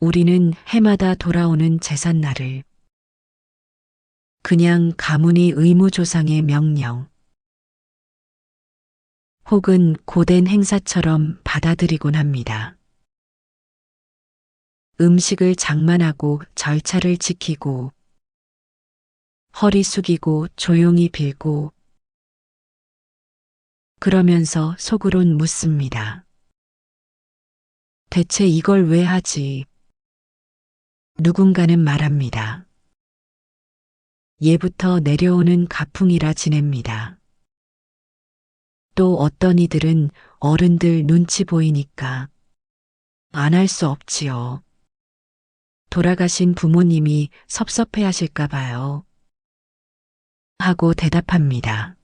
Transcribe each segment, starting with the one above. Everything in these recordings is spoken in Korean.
우리는 해마다 돌아오는 제삿날을 그냥 가문의 의무조상의 명령 혹은 고된 행사처럼 받아들이곤 합니다. 음식을 장만하고 절차를 지키고 허리 숙이고 조용히 빌고 그러면서 속으론 묻습니다. 대체 이걸 왜 하지? 누군가는 말합니다. 예부터 내려오는 가풍이라 지냅니다. 또 어떤 이들은 어른들 눈치 보이니까 안 할 수 없지요. 돌아가신 부모님이 섭섭해 하실까 봐요. 하고 대답합니다.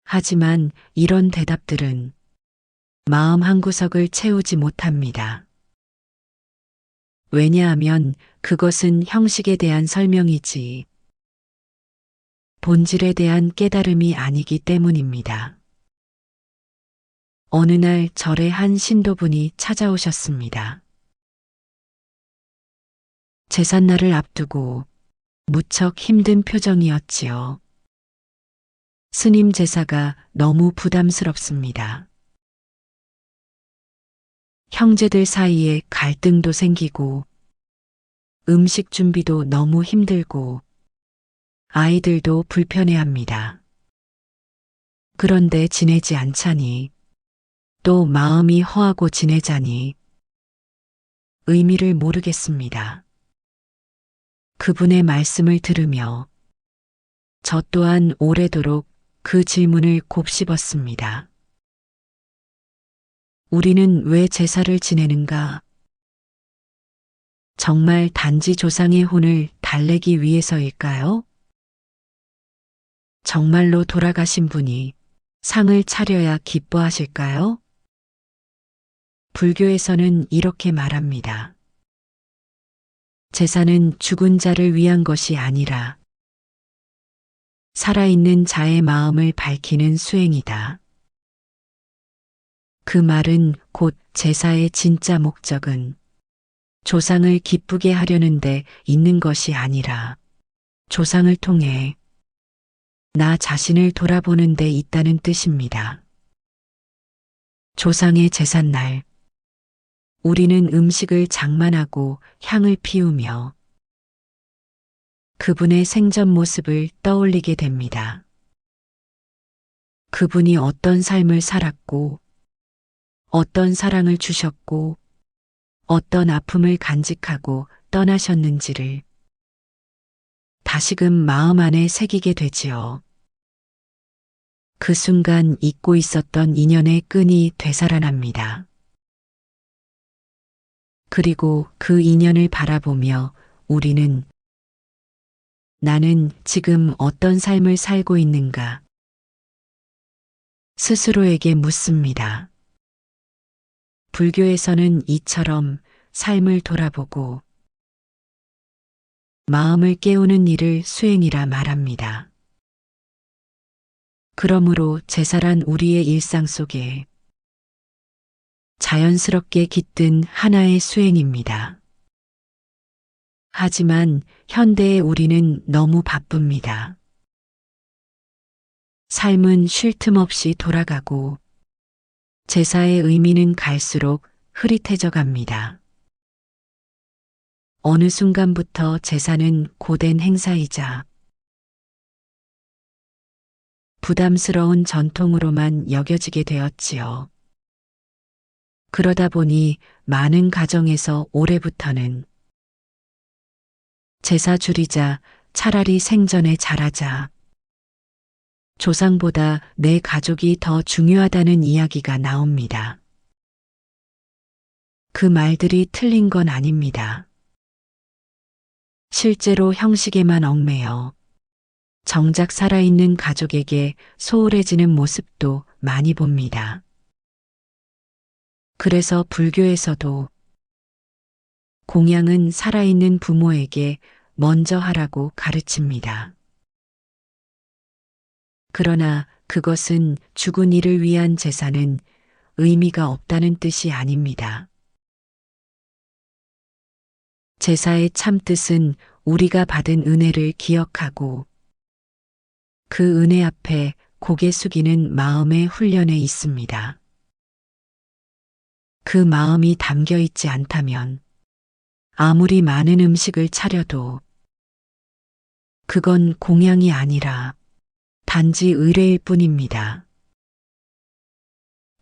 하지만 이런 대답들은 마음 한구석을 채우지 못합니다. 왜냐하면 그것은 형식에 대한 설명이지 본질에 대한 깨달음이 아니기 때문입니다. 어느 날 절에 한 신도분이 찾아오셨습니다. 제삿날을 앞두고 무척 힘든 표정이었지요. 스님 제사가 너무 부담스럽습니다. 형제들 사이에 갈등도 생기고 음식 준비도 너무 힘들고 아이들도 불편해합니다. 그런데 지내지 않자니 또 마음이 허하고 지내자니 의미를 모르겠습니다. 그분의 말씀을 들으며 저 또한 오래도록 그 질문을 곱씹었습니다. 우리는 왜 제사를 지내는가? 정말 단지 조상의 혼을 달래기 위해서일까요? 정말로 돌아가신 분이 상을 차려야 기뻐하실까요? 불교에서는 이렇게 말합니다. 제사는 죽은 자를 위한 것이 아니라 살아있는 자의 마음을 밝히는 수행이다. 그 말은 곧 제사의 진짜 목적은 조상을 기쁘게 하려는데 있는 것이 아니라 조상을 통해 나 자신을 돌아보는 데 있다는 뜻입니다. 조상의 제삿날, 우리는 음식을 장만하고 향을 피우며 그분의 생전 모습을 떠올리게 됩니다. 그분이 어떤 삶을 살았고, 어떤 사랑을 주셨고, 어떤 아픔을 간직하고 떠나셨는지를 다시금 마음 안에 새기게 되지요. 그 순간 잊고 있었던 인연의 끈이 되살아납니다. 그리고 그 인연을 바라보며 우리는 나는 지금 어떤 삶을 살고 있는가 스스로에게 묻습니다. 불교에서는 이처럼 삶을 돌아보고 마음을 깨우는 일을 수행이라 말합니다. 그러므로 제사란 우리의 일상 속에 자연스럽게 깃든 하나의 수행입니다. 하지만 현대의 우리는 너무 바쁩니다. 삶은 쉴 틈 없이 돌아가고 제사의 의미는 갈수록 흐릿해져 갑니다. 어느 순간부터 제사는 고된 행사이자 부담스러운 전통으로만 여겨지게 되었지요. 그러다 보니 많은 가정에서 올해부터는 제사 줄이자, 차라리 생전에 잘하자, 조상보다 내 가족이 더 중요하다는 이야기가 나옵니다. 그 말들이 틀린 건 아닙니다. 실제로 형식에만 얽매여 정작 살아있는 가족에게 소홀해지는 모습도 많이 봅니다. 그래서 불교에서도 공양은 살아있는 부모에게 먼저 하라고 가르칩니다. 그러나 그것은 죽은 이를 위한 제사는 의미가 없다는 뜻이 아닙니다. 제사의 참뜻은 우리가 받은 은혜를 기억하고 그 은혜 앞에 고개 숙이는 마음의 훈련에 있습니다. 그 마음이 담겨 있지 않다면 아무리 많은 음식을 차려도 그건 공양이 아니라 단지 의례일 뿐입니다.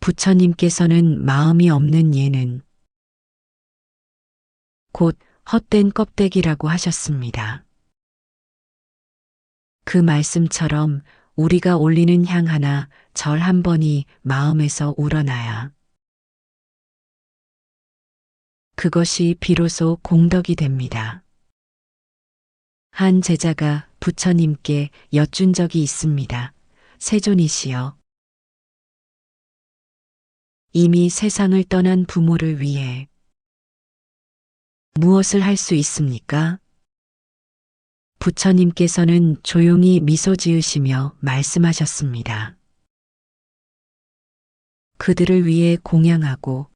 부처님께서는 마음이 없는 예는 곧 헛된 껍데기라고 하셨습니다. 그 말씀처럼 우리가 올리는 향 하나, 절 한 번이 마음에서 우러나야 그것이 비로소 공덕이 됩니다. 한 제자가 부처님께 여쭌 적이 있습니다. 세존이시여, 이미 세상을 떠난 부모를 위해 무엇을 할 수 있습니까? 부처님께서는 조용히 미소 지으시며 말씀하셨습니다. 그들을 위해 공양하고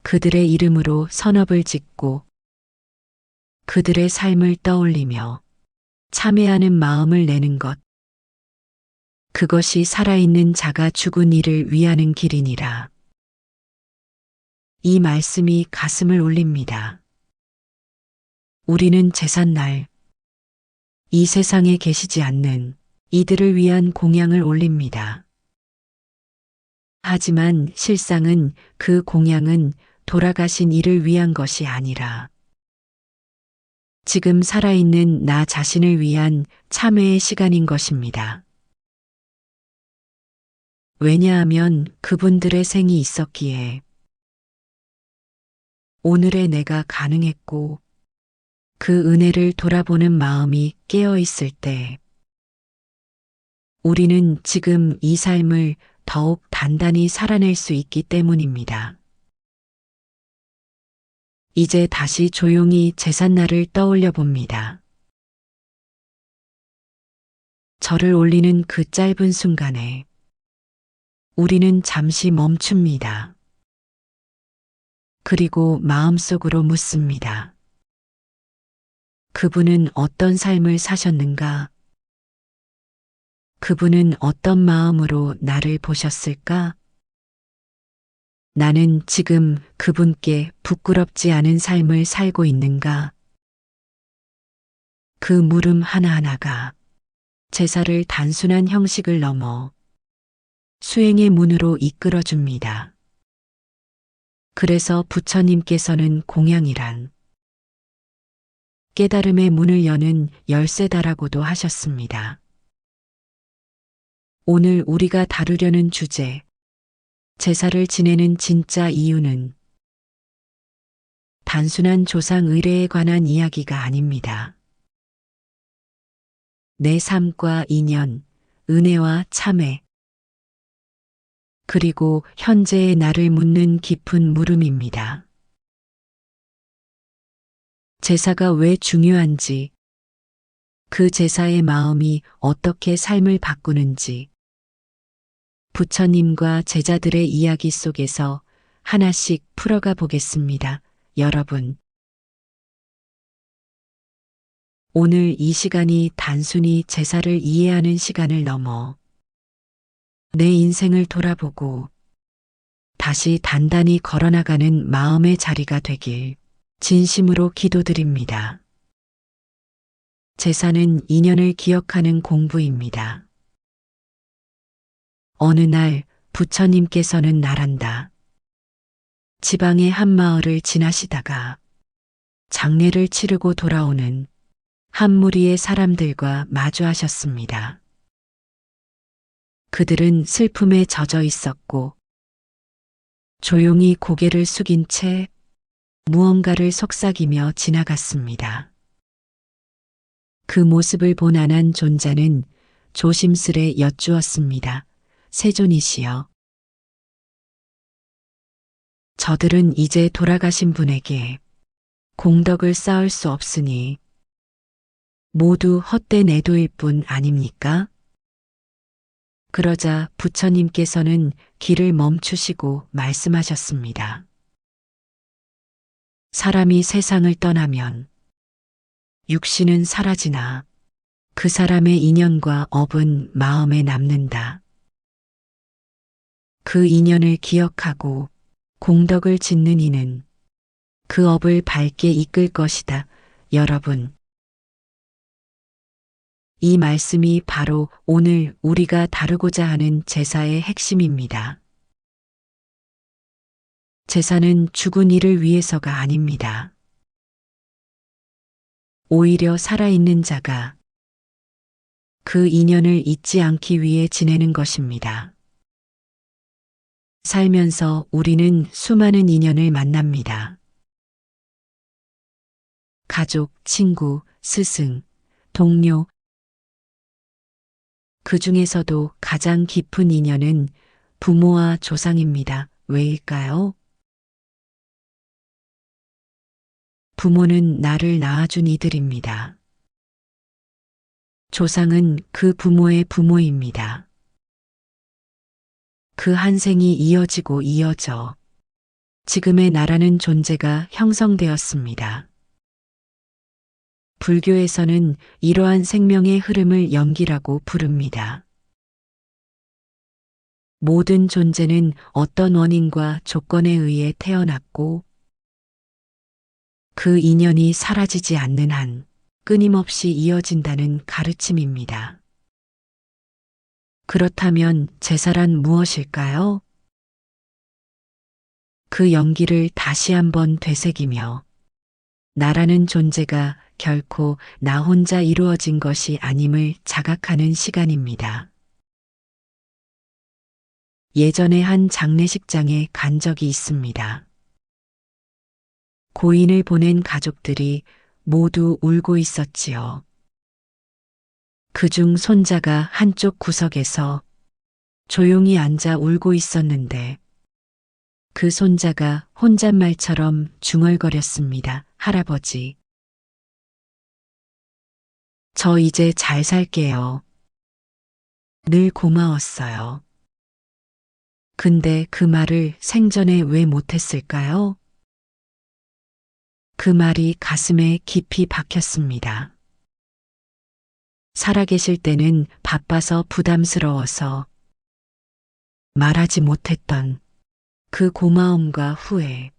그들의 이름으로 선업을 짓고 그들의 삶을 떠올리며 참회하는 마음을 내는 것. 그것이 살아있는 자가 죽은 이를 위하는 길이니라. 이 말씀이 가슴을 울립니다. 우리는 제삿날 이 세상에 계시지 않는 이들을 위한 공양을 올립니다. 하지만 실상은 그 공양은 돌아가신 이를 위한 것이 아니라 지금 살아있는 나 자신을 위한 참회의 시간인 것입니다. 왜냐하면 그분들의 생이 있었기에 오늘의 내가 가능했고 그 은혜를 돌아보는 마음이 깨어 있을 때 우리는 지금 이 삶을 더욱 단단히 살아낼 수 있기 때문입니다. 이제 다시 조용히 제삿날을 떠올려 봅니다. 절을 올리는 그 짧은 순간에 우리는 잠시 멈춥니다. 그리고 마음속으로 묻습니다. 그분은 어떤 삶을 사셨는가? 그분은 어떤 마음으로 나를 보셨을까? 나는 지금 그분께 부끄럽지 않은 삶을 살고 있는가? 그 물음 하나하나가 제사를 단순한 형식을 넘어 수행의 문으로 이끌어 줍니다. 그래서 부처님께서는 공양이란 깨달음의 문을 여는 열쇠다라고도 하셨습니다. 오늘 우리가 다루려는 주제, 제사를 지내는 진짜 이유는 단순한 조상 의례에 관한 이야기가 아닙니다. 내 삶과 인연, 은혜와 참회, 그리고 현재의 나를 묻는 깊은 물음입니다. 제사가 왜 중요한지, 그 제사의 마음이 어떻게 삶을 바꾸는지, 부처님과 제자들의 이야기 속에서 하나씩 풀어가 보겠습니다. 여러분, 오늘 이 시간이 단순히 제사를 이해하는 시간을 넘어 내 인생을 돌아보고 다시 단단히 걸어나가는 마음의 자리가 되길 진심으로 기도드립니다. 제사는 인연을 기억하는 공부입니다. 어느 날 부처님께서는 나란다 지방의 한 마을을 지나시다가 장례를 치르고 돌아오는 한 무리의 사람들과 마주하셨습니다. 그들은 슬픔에 젖어 있었고 조용히 고개를 숙인 채 무언가를 속삭이며 지나갔습니다. 그 모습을 본 아난 존자는 조심스레 여쭈었습니다. 세존이시여, 저들은 이제 돌아가신 분에게 공덕을 쌓을 수 없으니 모두 헛된 애도일 뿐 아닙니까? 그러자 부처님께서는 길을 멈추시고 말씀하셨습니다. 사람이 세상을 떠나면 육신은 사라지나 그 사람의 인연과 업은 마음에 남는다. 그 인연을 기억하고 공덕을 짓는 이는 그 업을 밝게 이끌 것이다. 여러분, 이 말씀이 바로 오늘 우리가 다루고자 하는 제사의 핵심입니다. 제사는 죽은 이를 위해서가 아닙니다. 오히려 살아있는 자가 그 인연을 잊지 않기 위해 지내는 것입니다. 살면서 우리는 수많은 인연을 만납니다. 가족, 친구, 스승, 동료, 그 중에서도 가장 깊은 인연은 부모와 조상입니다. 왜일까요? 부모는 나를 낳아준 이들입니다. 조상은 그 부모의 부모입니다. 그 한 생이 이어지고 이어져 지금의 나라는 존재가 형성되었습니다. 불교에서는 이러한 생명의 흐름을 연기라고 부릅니다. 모든 존재는 어떤 원인과 조건에 의해 태어났고 그 인연이 사라지지 않는 한 끊임없이 이어진다는 가르침입니다. 그렇다면 제사란 무엇일까요? 그 연기를 다시 한번 되새기며 나라는 존재가 결코 나 혼자 이루어진 것이 아님을 자각하는 시간입니다. 예전에 한 장례식장에 간 적이 있습니다. 고인을 보낸 가족들이 모두 울고 있었지요. 그중 손자가 한쪽 구석에서 조용히 앉아 울고 있었는데 그 손자가 혼잣말처럼 중얼거렸습니다. 할아버지, 저 이제 잘 살게요. 늘 고마웠어요. 근데 그 말을 생전에 왜 못했을까요? 그 말이 가슴에 깊이 박혔습니다. 살아계실 때는 바빠서 부담스러워서 말하지 못했던 그 고마움과 후회.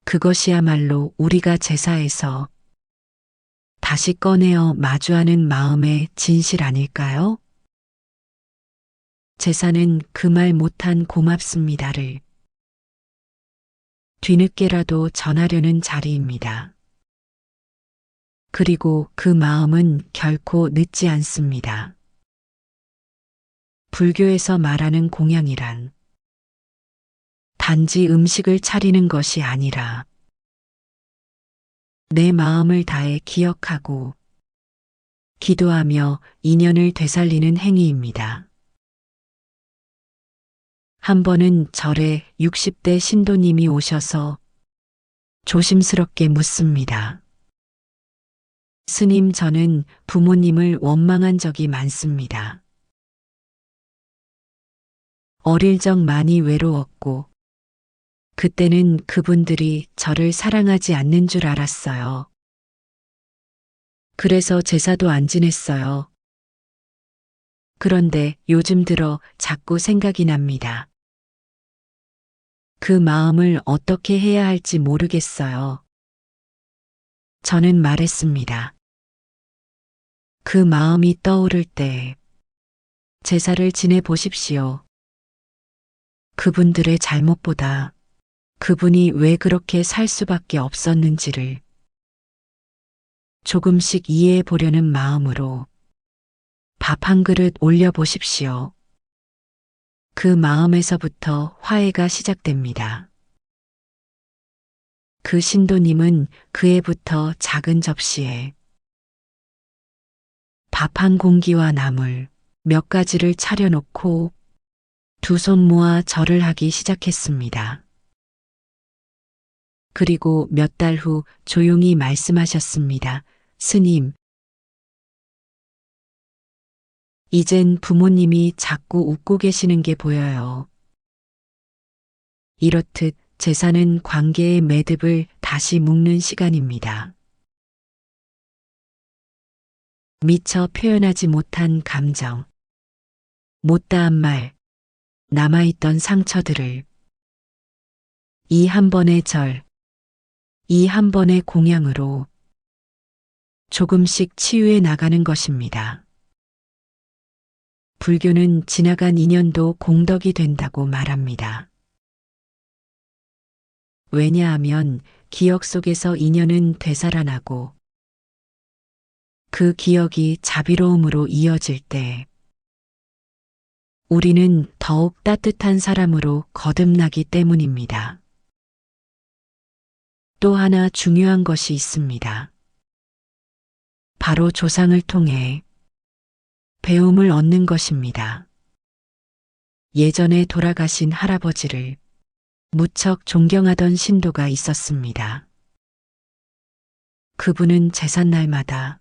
그것이야말로 우리가 제사에서 다시 꺼내어 마주하는 마음의 진실 아닐까요? 제사는 그 말 못한 고맙습니다를 뒤늦게라도 전하려는 자리입니다. 그리고 그 마음은 결코 늦지 않습니다. 불교에서 말하는 공양이란 단지 음식을 차리는 것이 아니라 내 마음을 다해 기억하고 기도하며 인연을 되살리는 행위입니다. 한 번은 절에 60대 신도님이 오셔서 조심스럽게 묻습니다. 스님, 저는 부모님을 원망한 적이 많습니다. 어릴 적 많이 외로웠고 그때는 그분들이 저를 사랑하지 않는 줄 알았어요. 그래서 제사도 안 지냈어요. 그런데 요즘 들어 자꾸 생각이 납니다. 그 마음을 어떻게 해야 할지 모르겠어요. 저는 말했습니다. 그 마음이 떠오를 때 제사를 지내 보십시오. 그분들의 잘못보다 그분이 왜 그렇게 살 수밖에 없었는지를 조금씩 이해해 보려는 마음으로 밥 한 그릇 올려 보십시오. 그 마음에서부터 화해가 시작됩니다. 그 신도님은 그 해부터 작은 접시에 밥 한 공기와 나물 몇 가지를 차려놓고 두 손 모아 절을 하기 시작했습니다. 그리고 몇 달 후 조용히 말씀하셨습니다. 스님, 이젠 부모님이 자꾸 웃고 계시는 게 보여요. 이렇듯 제사는 관계의 매듭을 다시 묶는 시간입니다. 미처 표현하지 못한 감정, 못다한 말, 남아있던 상처들을 이 한 번의 절, 이 한 번의 공양으로 조금씩 치유해 나가는 것입니다. 불교는 지나간 인연도 공덕이 된다고 말합니다. 왜냐하면 기억 속에서 인연은 되살아나고 그 기억이 자비로움으로 이어질 때 우리는 더욱 따뜻한 사람으로 거듭나기 때문입니다. 또 하나 중요한 것이 있습니다. 바로 조상을 통해 배움을 얻는 것입니다. 예전에 돌아가신 할아버지를 무척 존경하던 신도가 있었습니다. 그분은 제삿날마다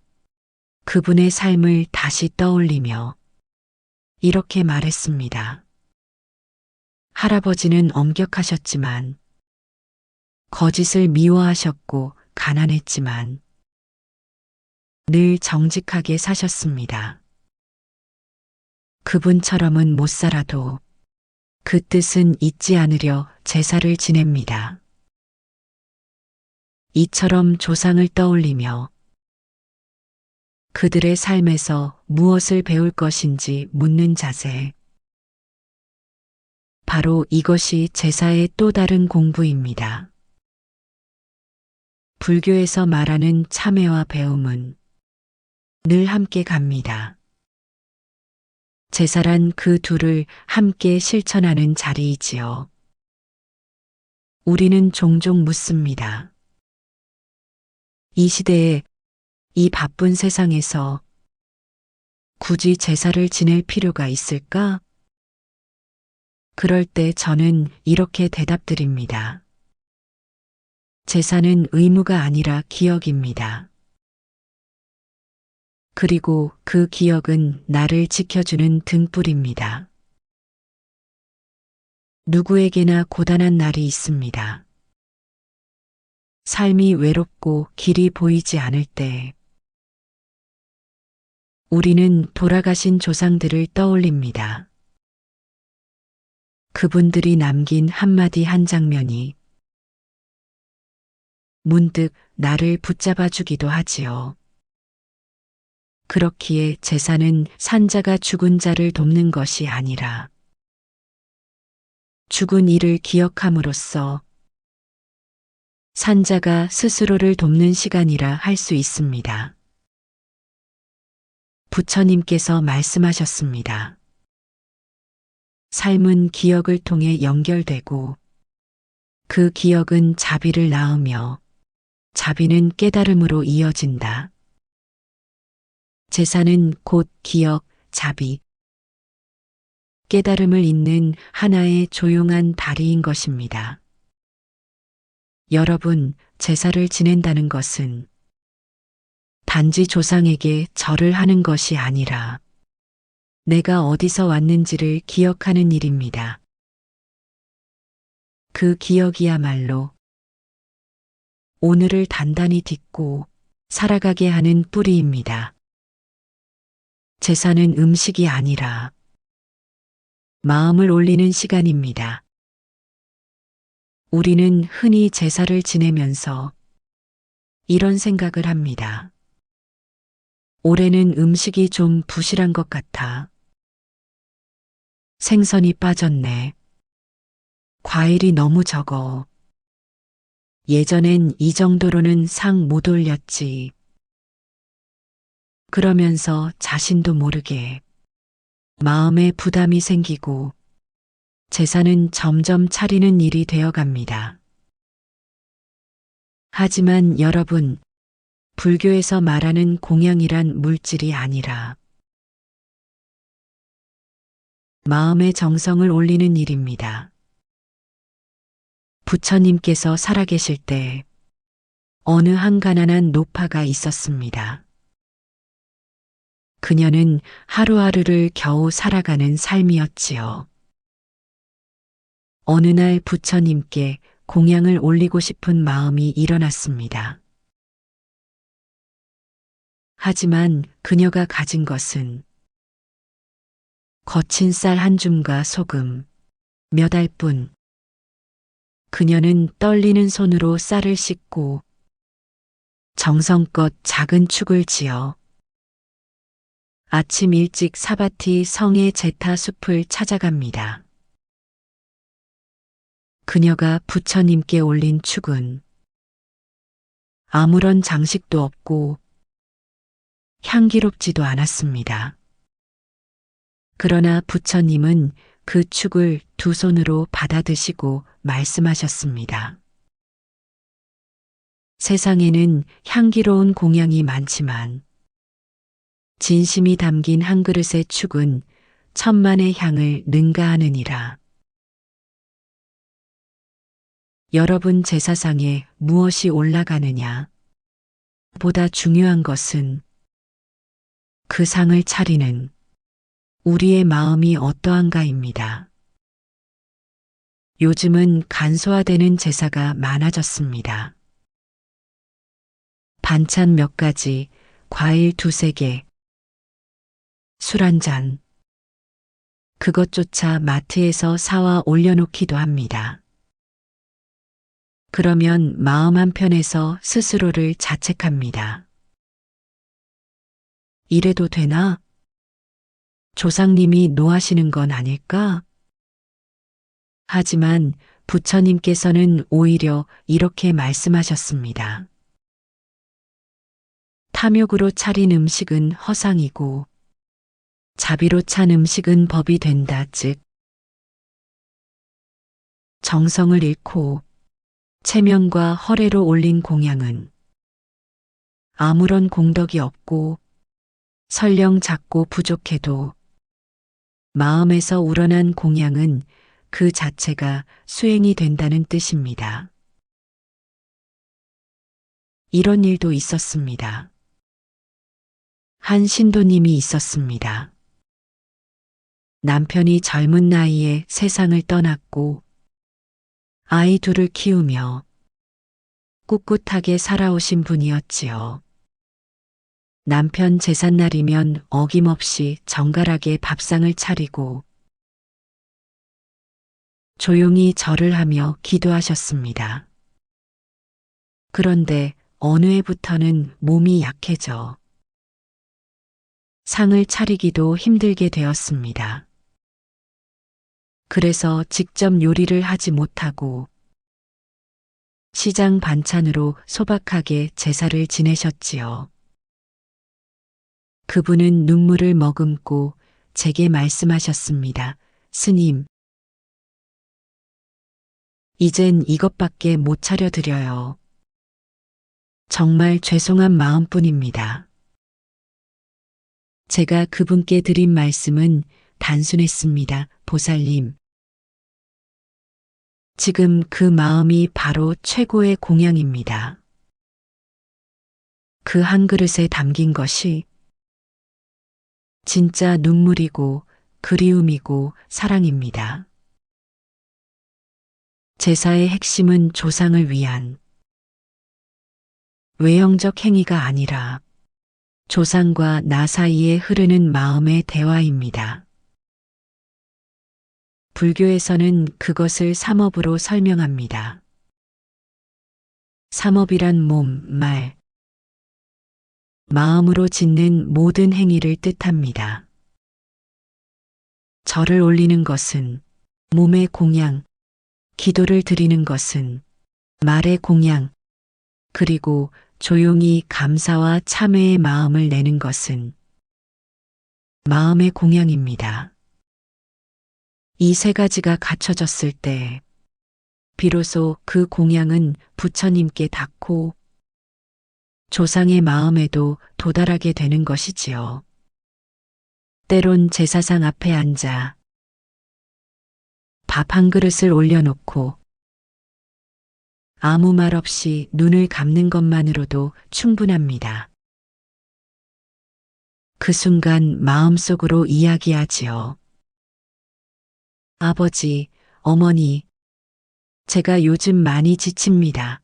그분의 삶을 다시 떠올리며 이렇게 말했습니다. 할아버지는 엄격하셨지만 거짓을 미워하셨고 가난했지만 늘 정직하게 사셨습니다. 그분처럼은 못 살아도 그 뜻은 잊지 않으려 제사를 지냅니다. 이처럼 조상을 떠올리며 그들의 삶에서 무엇을 배울 것인지 묻는 자세. 바로 이것이 제사의 또 다른 공부입니다. 불교에서 말하는 참회와 배움은 늘 함께 갑니다. 제사란 그 둘을 함께 실천하는 자리이지요. 우리는 종종 묻습니다. 이 시대에 이 바쁜 세상에서 굳이 제사를 지낼 필요가 있을까? 그럴 때 저는 이렇게 대답드립니다. 제사는 의무가 아니라 기억입니다. 그리고 그 기억은 나를 지켜주는 등불입니다. 누구에게나 고단한 날이 있습니다. 삶이 외롭고 길이 보이지 않을 때 우리는 돌아가신 조상들을 떠올립니다. 그분들이 남긴 한마디 한 장면이 문득 나를 붙잡아 주기도 하지요. 그렇기에 제사는 산자가 죽은 자를 돕는 것이 아니라 죽은 이를 기억함으로써 산자가 스스로를 돕는 시간이라 할 수 있습니다. 부처님께서 말씀하셨습니다. 삶은 기억을 통해 연결되고 그 기억은 자비를 낳으며 자비는 깨달음으로 이어진다. 제사는 곧 기억, 자비, 깨달음을 잇는 하나의 조용한 다리인 것입니다. 여러분, 제사를 지낸다는 것은 단지 조상에게 절을 하는 것이 아니라 내가 어디서 왔는지를 기억하는 일입니다. 그 기억이야말로 오늘을 단단히 딛고 살아가게 하는 뿌리입니다. 제사는 음식이 아니라 마음을 올리는 시간입니다. 우리는 흔히 제사를 지내면서 이런 생각을 합니다. 올해는 음식이 좀 부실한 것 같아. 생선이 빠졌네. 과일이 너무 적어. 예전엔 이 정도로는 상 못 올렸지. 그러면서 자신도 모르게 마음에 부담이 생기고 제사는 점점 차리는 일이 되어갑니다. 하지만 여러분, 불교에서 말하는 공양이란 물질이 아니라 마음의 정성을 올리는 일입니다. 부처님께서 살아계실 때 어느 한 가난한 노파가 있었습니다. 그녀는 하루하루를 겨우 살아가는 삶이었지요. 어느 날 부처님께 공양을 올리고 싶은 마음이 일어났습니다. 하지만 그녀가 가진 것은 거친 쌀 한 줌과 소금, 몇 알뿐. 그녀는 떨리는 손으로 쌀을 씻고 정성껏 작은 축을 지어 아침 일찍 사바티 성의 제타 숲을 찾아갑니다. 그녀가 부처님께 올린 축은 아무런 장식도 없고 향기롭지도 않았습니다. 그러나 부처님은 그 축을 두 손으로 받아드시고 말씀하셨습니다. 세상에는 향기로운 공양이 많지만 진심이 담긴 한 그릇의 축은 천만의 향을 능가하느니라. 여러분 제사상에 무엇이 올라가느냐? 보다 중요한 것은 그 상을 차리는 우리의 마음이 어떠한가입니다. 요즘은 간소화되는 제사가 많아졌습니다. 반찬 몇 가지, 과일 두세 개, 술 한 잔. 그것조차 마트에서 사와 올려놓기도 합니다. 그러면 마음 한편에서 스스로를 자책합니다. 이래도 되나? 조상님이 노하시는 건 아닐까? 하지만 부처님께서는 오히려 이렇게 말씀하셨습니다. 탐욕으로 차린 음식은 허상이고 자비로 찬 음식은 법이 된다. 즉 정성을 잃고 체면과 허례로 올린 공양은 아무런 공덕이 없고 설령 작고 부족해도 마음에서 우러난 공양은 그 자체가 수행이 된다는 뜻입니다. 이런 일도 있었습니다. 한 신도님이 있었습니다. 남편이 젊은 나이에 세상을 떠났고 아이 둘을 키우며 꿋꿋하게 살아오신 분이었지요. 남편 제삿날이면 어김없이 정갈하게 밥상을 차리고 조용히 절을 하며 기도하셨습니다. 그런데 어느 해부터는 몸이 약해져 상을 차리기도 힘들게 되었습니다. 그래서 직접 요리를 하지 못하고 시장 반찬으로 소박하게 제사를 지내셨지요. 그분은 눈물을 머금고 제게 말씀하셨습니다. 스님, 이젠 이것밖에 못 차려드려요. 정말 죄송한 마음뿐입니다. 제가 그분께 드린 말씀은 단순했습니다. 보살님, 지금 그 마음이 바로 최고의 공양입니다. 그 한 그릇에 담긴 것이 진짜 눈물이고 그리움이고 사랑입니다. 제사의 핵심은 조상을 위한 외형적 행위가 아니라 조상과 나 사이에 흐르는 마음의 대화입니다. 불교에서는 그것을 삼업으로 설명합니다. 삼업이란 몸, 말, 마음으로 짓는 모든 행위를 뜻합니다. 절을 올리는 것은 몸의 공양, 기도를 드리는 것은 말의 공양, 그리고 조용히 감사와 참회의 마음을 내는 것은 마음의 공양입니다. 이 세 가지가 갖춰졌을 때 비로소 그 공양은 부처님께 닿고 조상의 마음에도 도달하게 되는 것이지요. 때론 제사상 앞에 앉아 밥 한 그릇을 올려놓고 아무 말 없이 눈을 감는 것만으로도 충분합니다. 그 순간 마음속으로 이야기하지요. 아버지, 어머니, 제가 요즘 많이 지칩니다.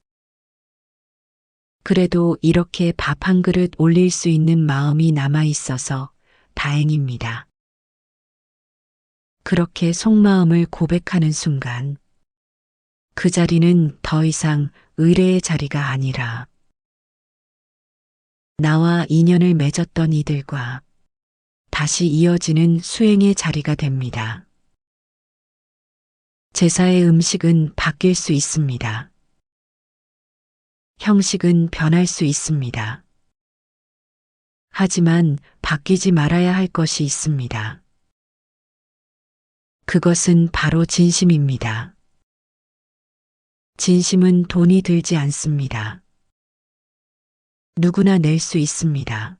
그래도 이렇게 밥 한 그릇 올릴 수 있는 마음이 남아 있어서 다행입니다. 그렇게 속마음을 고백하는 순간 그 자리는 더 이상 의뢰의 자리가 아니라 나와 인연을 맺었던 이들과 다시 이어지는 수행의 자리가 됩니다. 제사의 음식은 바뀔 수 있습니다. 형식은 변할 수 있습니다. 하지만 바뀌지 말아야 할 것이 있습니다. 그것은 바로 진심입니다. 진심은 돈이 들지 않습니다. 누구나 낼 수 있습니다.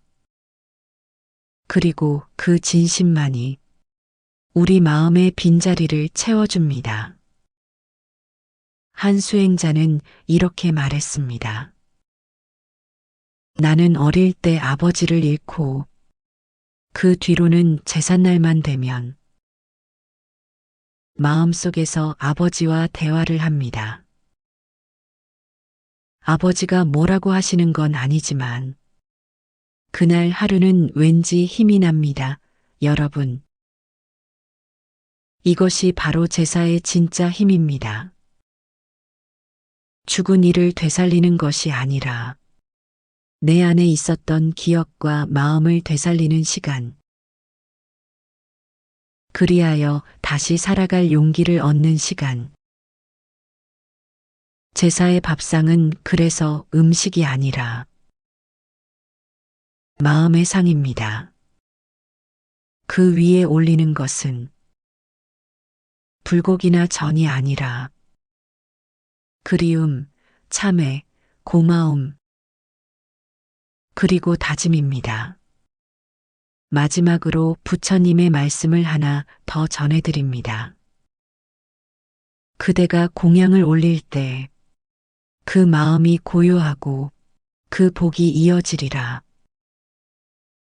그리고 그 진심만이 우리 마음의 빈자리를 채워줍니다. 한 수행자는 이렇게 말했습니다. 나는 어릴 때 아버지를 잃고 그 뒤로는 제삿날만 되면 마음속에서 아버지와 대화를 합니다. 아버지가 뭐라고 하시는 건 아니지만 그날 하루는 왠지 힘이 납니다. 여러분, 이것이 바로 제사의 진짜 힘입니다. 죽은 이를 되살리는 것이 아니라 내 안에 있었던 기억과 마음을 되살리는 시간. 그리하여 다시 살아갈 용기를 얻는 시간. 제사의 밥상은 그래서 음식이 아니라 마음의 상입니다. 그 위에 올리는 것은 불고기나 전이 아니라 그리움, 참회, 고마움, 그리고 다짐입니다. 마지막으로 부처님의 말씀을 하나 더 전해드립니다. 그대가 공양을 올릴 때 그 마음이 고요하고 그 복이 이어지리라.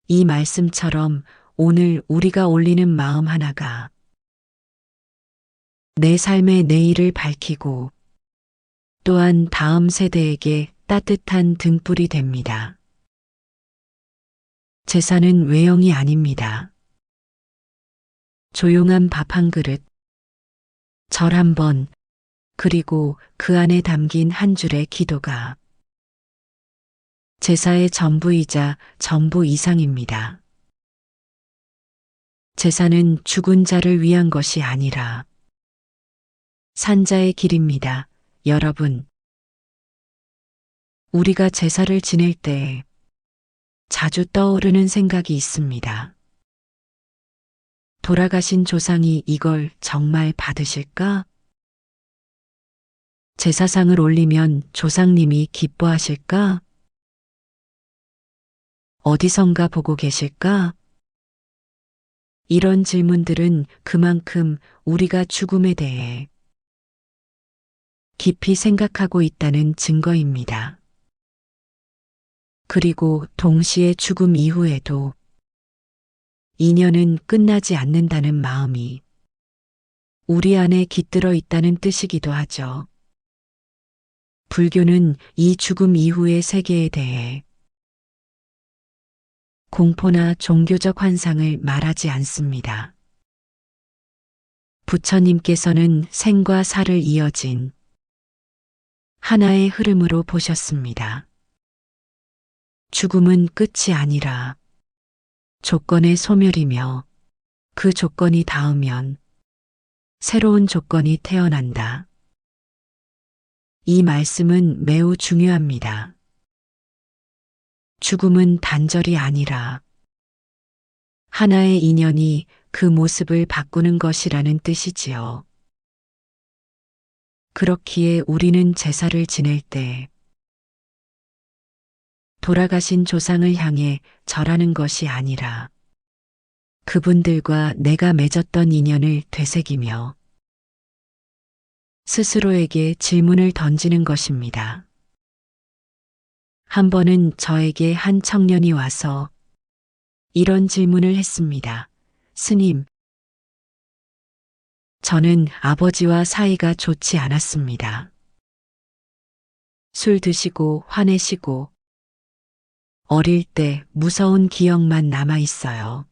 이 말씀처럼 오늘 우리가 올리는 마음 하나가 내 삶의 내일을 밝히고 또한 다음 세대에게 따뜻한 등불이 됩니다. 제사는 외형이 아닙니다. 조용한 밥 한 그릇, 절 한 번, 그리고 그 안에 담긴 한 줄의 기도가 제사의 전부이자 전부 이상입니다. 제사는 죽은 자를 위한 것이 아니라 산자의 길입니다. 여러분, 우리가 제사를 지낼 때 자주 떠오르는 생각이 있습니다. 돌아가신 조상이 이걸 정말 받으실까? 제사상을 올리면 조상님이 기뻐하실까? 어디선가 보고 계실까? 이런 질문들은 그만큼 우리가 죽음에 대해 깊이 생각하고 있다는 증거입니다. 그리고 동시에 죽음 이후에도 인연은 끝나지 않는다는 마음이 우리 안에 깃들어 있다는 뜻이기도 하죠. 불교는 이 죽음 이후의 세계에 대해 공포나 종교적 환상을 말하지 않습니다. 부처님께서는 생과 사를 이어진 하나의 흐름으로 보셨습니다. 죽음은 끝이 아니라 조건의 소멸이며 그 조건이 닿으면 새로운 조건이 태어난다. 이 말씀은 매우 중요합니다. 죽음은 단절이 아니라 하나의 인연이 그 모습을 바꾸는 것이라는 뜻이지요. 그렇기에 우리는 제사를 지낼 때 돌아가신 조상을 향해 절하는 것이 아니라 그분들과 내가 맺었던 인연을 되새기며 스스로에게 질문을 던지는 것입니다. 한 번은 저에게 한 청년이 와서 이런 질문을 했습니다. 스님, 저는 아버지와 사이가 좋지 않았습니다. 술 드시고 화내시고 어릴 때 무서운 기억만 남아 있어요.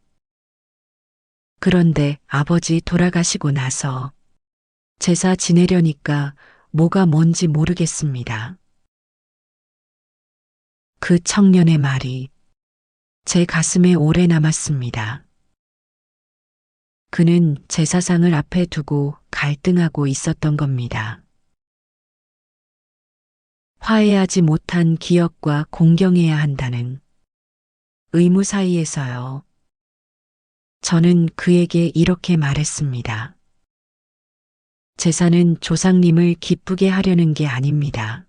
그런데 아버지 돌아가시고 나서 제사 지내려니까 뭐가 뭔지 모르겠습니다. 그 청년의 말이 제 가슴에 오래 남았습니다. 그는 제사상을 앞에 두고 갈등하고 있었던 겁니다. 화해하지 못한 기억과 공경해야 한다는 의무 사이에서요. 저는 그에게 이렇게 말했습니다. 제사는 조상님을 기쁘게 하려는 게 아닙니다.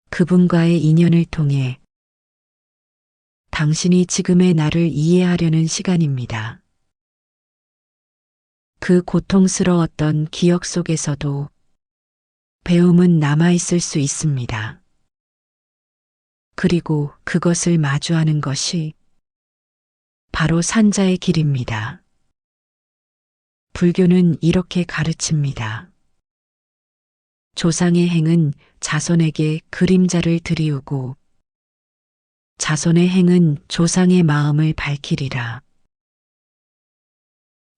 그분과의 인연을 통해 당신이 지금의 나를 이해하려는 시간입니다. 그 고통스러웠던 기억 속에서도 배움은 남아있을 수 있습니다. 그리고 그것을 마주하는 것이 바로 산자의 길입니다. 불교는 이렇게 가르칩니다. 조상의 행은 자손에게 그림자를 드리우고 자손의 행은 조상의 마음을 밝히리라.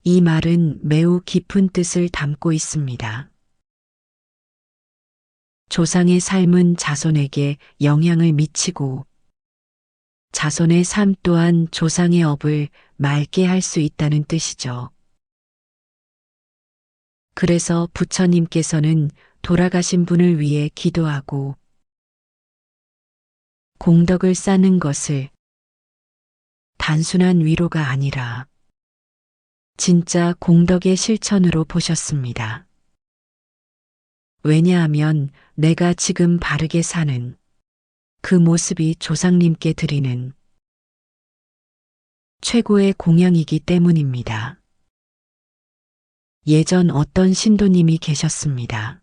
이 말은 매우 깊은 뜻을 담고 있습니다. 조상의 삶은 자손에게 영향을 미치고 자손의 삶 또한 조상의 업을 맑게 할 수 있다는 뜻이죠. 그래서 부처님께서는 돌아가신 분을 위해 기도하고 공덕을 쌓는 것을 단순한 위로가 아니라 진짜 공덕의 실천으로 보셨습니다. 왜냐하면 내가 지금 바르게 사는 그 모습이 조상님께 드리는 최고의 공양이기 때문입니다. 예전 어떤 신도님이 계셨습니다.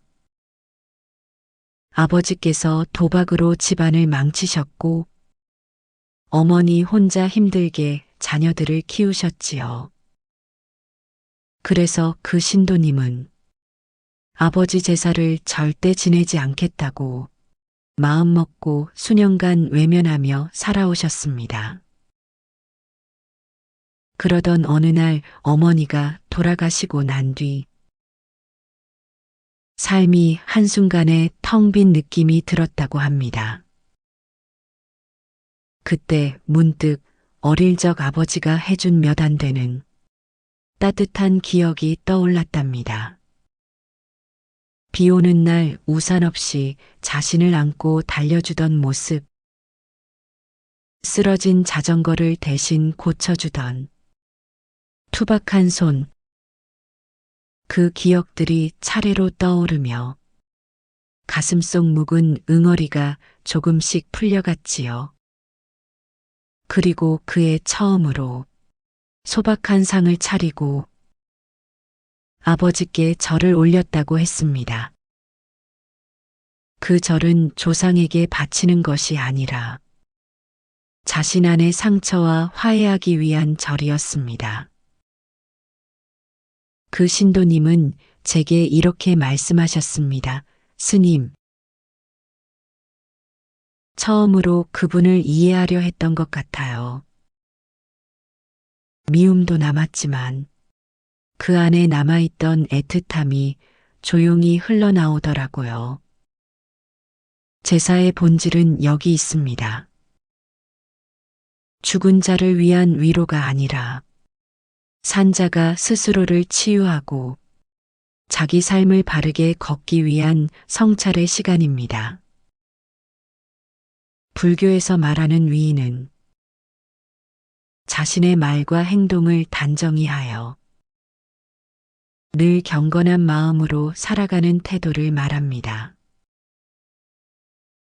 아버지께서 도박으로 집안을 망치셨고 어머니 혼자 힘들게 자녀들을 키우셨지요. 그래서 그 신도님은 아버지 제사를 절대 지내지 않겠다고 마음먹고 수년간 외면하며 살아오셨습니다. 그러던 어느 날 어머니가 돌아가시고 난 뒤 삶이 한순간에 텅 빈 느낌이 들었다고 합니다. 그때 문득 어릴 적 아버지가 해준 몇 안 되는 따뜻한 기억이 떠올랐답니다. 비 오는 날 우산 없이 자신을 안고 달려주던 모습, 쓰러진 자전거를 대신 고쳐주던 투박한 손, 그 기억들이 차례로 떠오르며 가슴속 묵은 응어리가 조금씩 풀려갔지요. 그리고 그의 처음으로 소박한 상을 차리고 아버지께 절을 올렸다고 했습니다. 그 절은 조상에게 바치는 것이 아니라 자신 안의 상처와 화해하기 위한 절이었습니다. 그 신도님은 제게 이렇게 말씀하셨습니다. 스님, 처음으로 그분을 이해하려 했던 것 같아요. 미움도 남았지만 그 안에 남아있던 애틋함이 조용히 흘러나오더라고요. 제사의 본질은 여기 있습니다. 죽은 자를 위한 위로가 아니라 산자가 스스로를 치유하고 자기 삶을 바르게 걷기 위한 성찰의 시간입니다. 불교에서 말하는 위인은 자신의 말과 행동을 단정히 하여 늘 경건한 마음으로 살아가는 태도를 말합니다.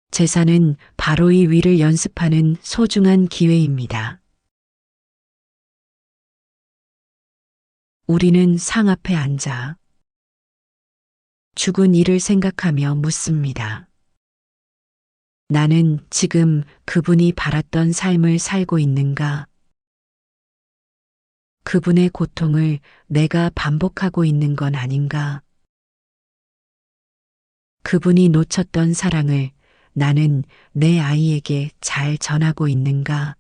제사는 바로 이 위를 연습하는 소중한 기회입니다. 우리는 상 앞에 앉아 죽은 이를 생각하며 묻습니다. 나는 지금 그분이 바랐던 삶을 살고 있는가? 그분의 고통을 내가 반복하고 있는 건 아닌가? 그분이 놓쳤던 사랑을 나는 내 아이에게 잘 전하고 있는가?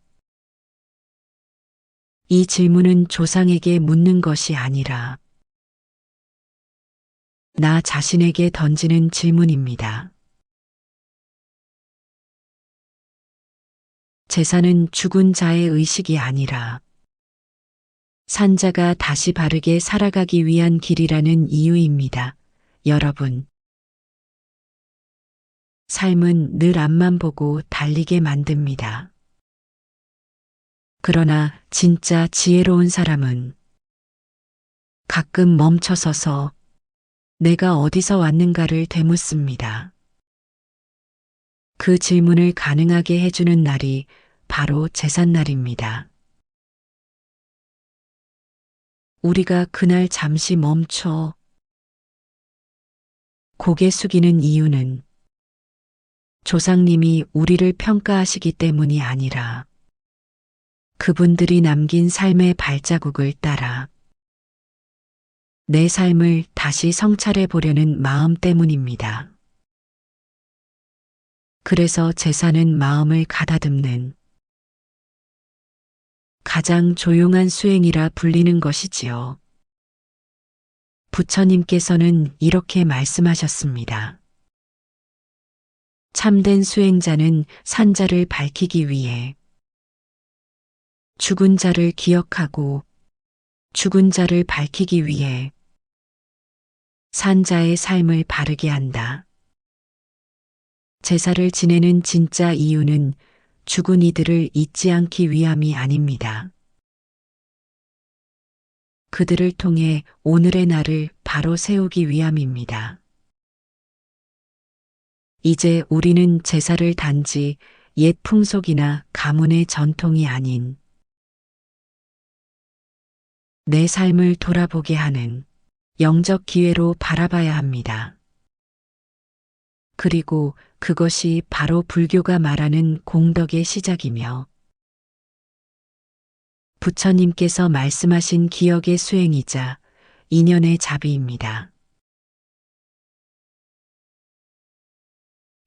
이 질문은 조상에게 묻는 것이 아니라 나 자신에게 던지는 질문입니다. 제사는 죽은 자의 의식이 아니라 산자가 다시 바르게 살아가기 위한 길이라는 이유입니다. 여러분, 삶은 늘 앞만 보고 달리게 만듭니다. 그러나 진짜 지혜로운 사람은 가끔 멈춰서서 내가 어디서 왔는가를 되묻습니다. 그 질문을 가능하게 해주는 날이 바로 제삿날입니다. 우리가 그날 잠시 멈춰 고개 숙이는 이유는 조상님이 우리를 평가하시기 때문이 아니라 그분들이 남긴 삶의 발자국을 따라 내 삶을 다시 성찰해 보려는 마음 때문입니다. 그래서 제사는 마음을 가다듬는 가장 조용한 수행이라 불리는 것이지요. 부처님께서는 이렇게 말씀하셨습니다. 참된 수행자는 산자를 밝히기 위해 죽은 자를 기억하고 죽은 자를 밝히기 위해 산자의 삶을 바르게 한다. 제사를 지내는 진짜 이유는 죽은 이들을 잊지 않기 위함이 아닙니다. 그들을 통해 오늘의 나를 바로 세우기 위함입니다. 이제 우리는 제사를 단지 옛 풍속이나 가문의 전통이 아닌 내 삶을 돌아보게 하는 영적 기회로 바라봐야 합니다. 그리고 그것이 바로 불교가 말하는 공덕의 시작이며 부처님께서 말씀하신 기억의 수행이자 인연의 자비입니다.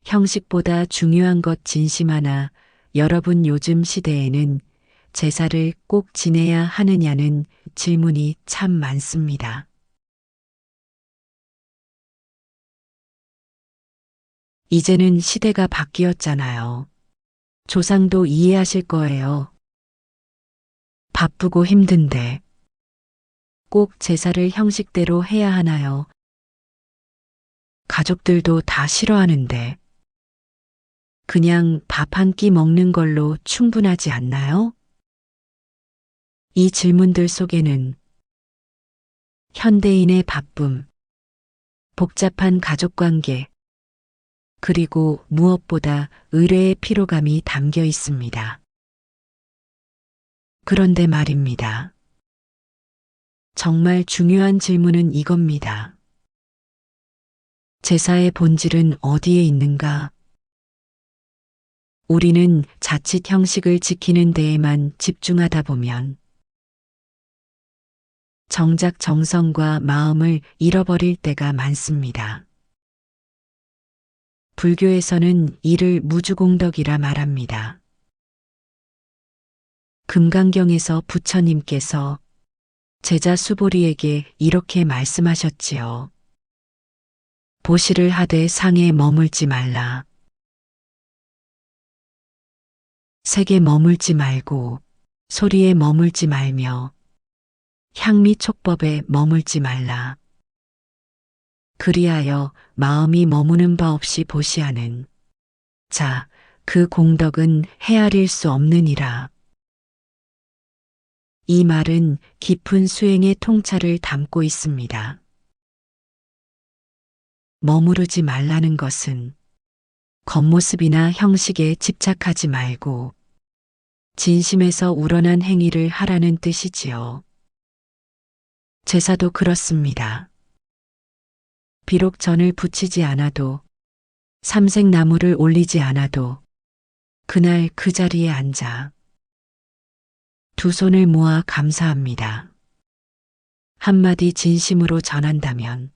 형식보다 중요한 것 진심하나 여러분 요즘 시대에는 제사를 꼭 지내야 하느냐는 질문이 참 많습니다. 이제는 시대가 바뀌었잖아요. 조상도 이해하실 거예요. 바쁘고 힘든데 꼭 제사를 형식대로 해야 하나요? 가족들도 다 싫어하는데 그냥 밥 한 끼 먹는 걸로 충분하지 않나요? 이 질문들 속에는 현대인의 바쁨, 복잡한 가족관계, 그리고 무엇보다 의뢰의 피로감이 담겨 있습니다. 그런데 말입니다. 정말 중요한 질문은 이겁니다. 제사의 본질은 어디에 있는가? 우리는 자칫 형식을 지키는 데에만 집중하다 보면 정작 정성과 마음을 잃어버릴 때가 많습니다. 불교에서는 이를 무주공덕이라 말합니다. 금강경에서 부처님께서 제자 수보리에게 이렇게 말씀하셨지요. 보시를 하되 상에 머물지 말라. 색에 머물지 말고 소리에 머물지 말며 향미 촉법에 머물지 말라. 그리하여 마음이 머무는 바 없이 보시하는 자, 그 공덕은 헤아릴 수 없느니라. 이 말은 깊은 수행의 통찰을 담고 있습니다. 머무르지 말라는 것은 겉모습이나 형식에 집착하지 말고 진심에서 우러난 행위를 하라는 뜻이지요. 제사도 그렇습니다. 비록 전을 붙이지 않아도 삼색나무를 올리지 않아도 그날 그 자리에 앉아 두 손을 모아 감사합니다. 한마디 진심으로 전한다면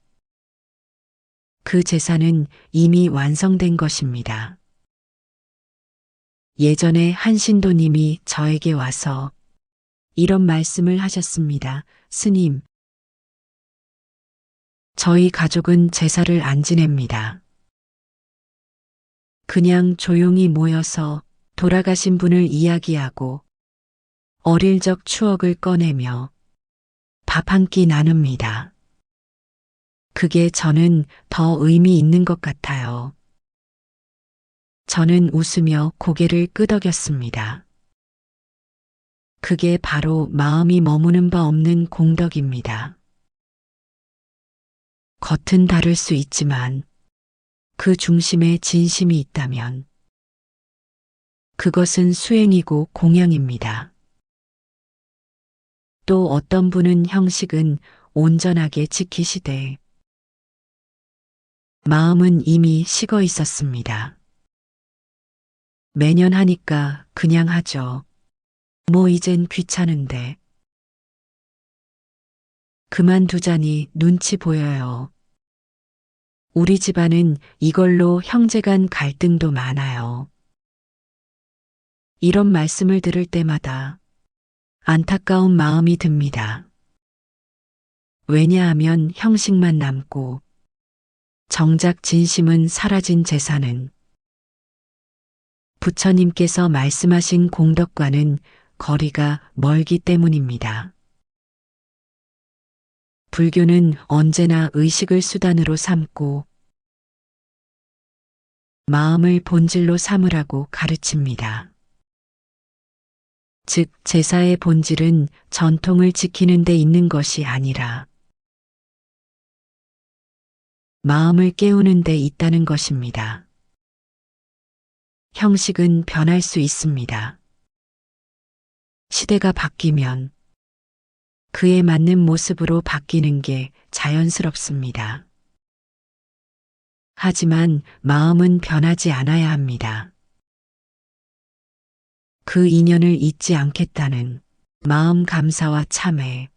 그 제사는 이미 완성된 것입니다. 예전에 한 신도님이 저에게 와서 이런 말씀을 하셨습니다. 스님, 저희 가족은 제사를 안 지냅니다. 그냥 조용히 모여서 돌아가신 분을 이야기하고 어릴 적 추억을 꺼내며 밥 한 끼 나눕니다. 그게 저는 더 의미 있는 것 같아요. 저는 웃으며 고개를 끄덕였습니다. 그게 바로 마음이 머무는 바 없는 공덕입니다. 겉은 다를 수 있지만 그 중심에 진심이 있다면 그것은 수행이고 공양입니다. 또 어떤 분은 형식은 온전하게 지키시되 마음은 이미 식어 있었습니다. 매년 하니까 그냥 하죠. 뭐 이젠 귀찮은데. 그만두자니 눈치 보여요. 우리 집안은 이걸로 형제간 갈등도 많아요. 이런 말씀을 들을 때마다 안타까운 마음이 듭니다. 왜냐하면 형식만 남고 정작 진심은 사라진 제사는 부처님께서 말씀하신 공덕과는 거리가 멀기 때문입니다. 불교는 언제나 의식을 수단으로 삼고 마음을 본질로 삼으라고 가르칩니다. 즉, 제사의 본질은 전통을 지키는 데 있는 것이 아니라 마음을 깨우는 데 있다는 것입니다. 형식은 변할 수 있습니다. 시대가 바뀌면 그에 맞는 모습으로 바뀌는 게 자연스럽습니다. 하지만 마음은 변하지 않아야 합니다. 그 인연을 잊지 않겠다는 마음 감사와 참회,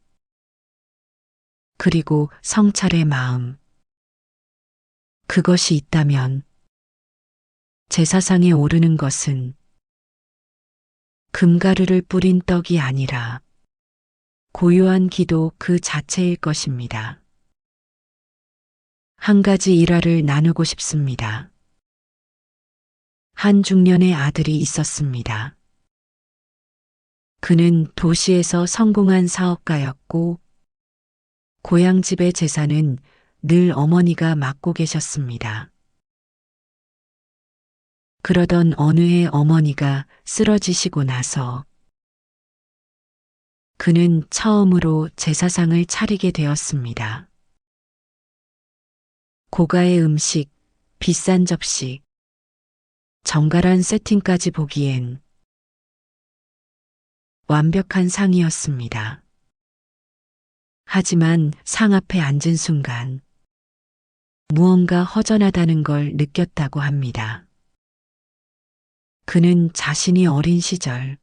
그리고 성찰의 마음. 그것이 있다면 제사상에 오르는 것은 금가루를 뿌린 떡이 아니라 고요한 기도 그 자체일 것입니다. 한 가지 일화를 나누고 싶습니다. 한 중년의 아들이 있었습니다. 그는 도시에서 성공한 사업가였고 고향집의 제사는 늘 어머니가 맡고 계셨습니다. 그러던 어느 해 어머니가 쓰러지시고 나서 그는 처음으로 제사상을 차리게 되었습니다. 고가의 음식, 비싼 접시, 정갈한 세팅까지 보기엔 완벽한 상이었습니다. 하지만 상 앞에 앉은 순간 무언가 허전하다는 걸 느꼈다고 합니다. 그는 자신이 어린 시절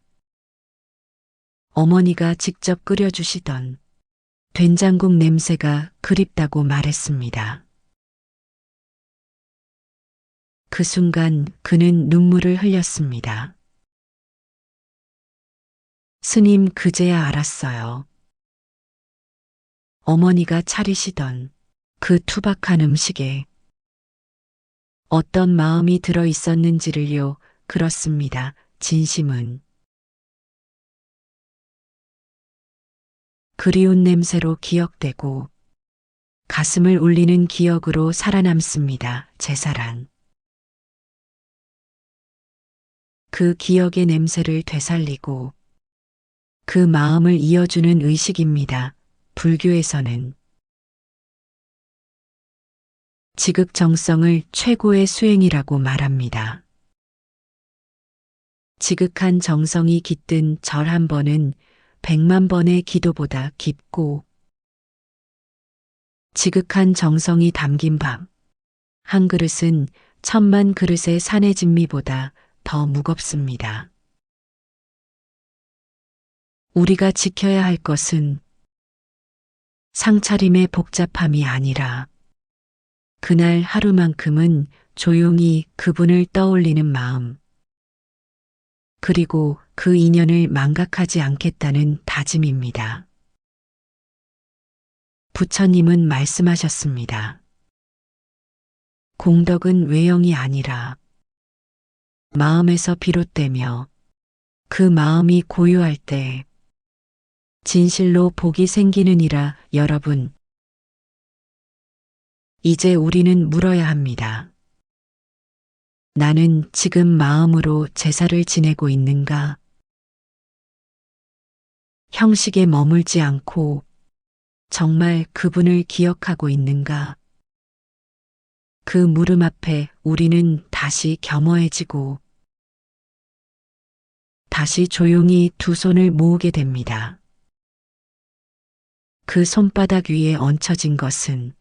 어머니가 직접 끓여주시던 된장국 냄새가 그립다고 말했습니다. 그 순간 그는 눈물을 흘렸습니다. 스님, 그제야 알았어요. 어머니가 차리시던 그 투박한 음식에 어떤 마음이 들어 있었는지를요. 그렇습니다. 진심은 그리운 냄새로 기억되고 가슴을 울리는 기억으로 살아남습니다. 제사란. 그 기억의 냄새를 되살리고 그 마음을 이어주는 의식입니다. 불교에서는 지극정성을 최고의 수행이라고 말합니다. 지극한 정성이 깃든 절 한 번은 100만 번의 기도보다 깊고 지극한 정성이 담긴 밥 한 그릇은 1000만 그릇의 산의 진미보다 더 무겁습니다. 우리가 지켜야 할 것은 상차림의 복잡함이 아니라 그날 하루만큼은 조용히 그분을 떠올리는 마음, 그리고 그 인연을 망각하지 않겠다는 다짐입니다. 부처님은 말씀하셨습니다. 공덕은 외형이 아니라 마음에서 비롯되며 그 마음이 고요할 때 진실로 복이 생기느니라. 여러분, 이제 우리는 물어야 합니다. 나는 지금 마음으로 제사를 지내고 있는가? 형식에 머물지 않고 정말 그분을 기억하고 있는가? 그 물음 앞에 우리는 다시 겸허해지고 다시 조용히 두 손을 모으게 됩니다. 그 손바닥 위에 얹혀진 것은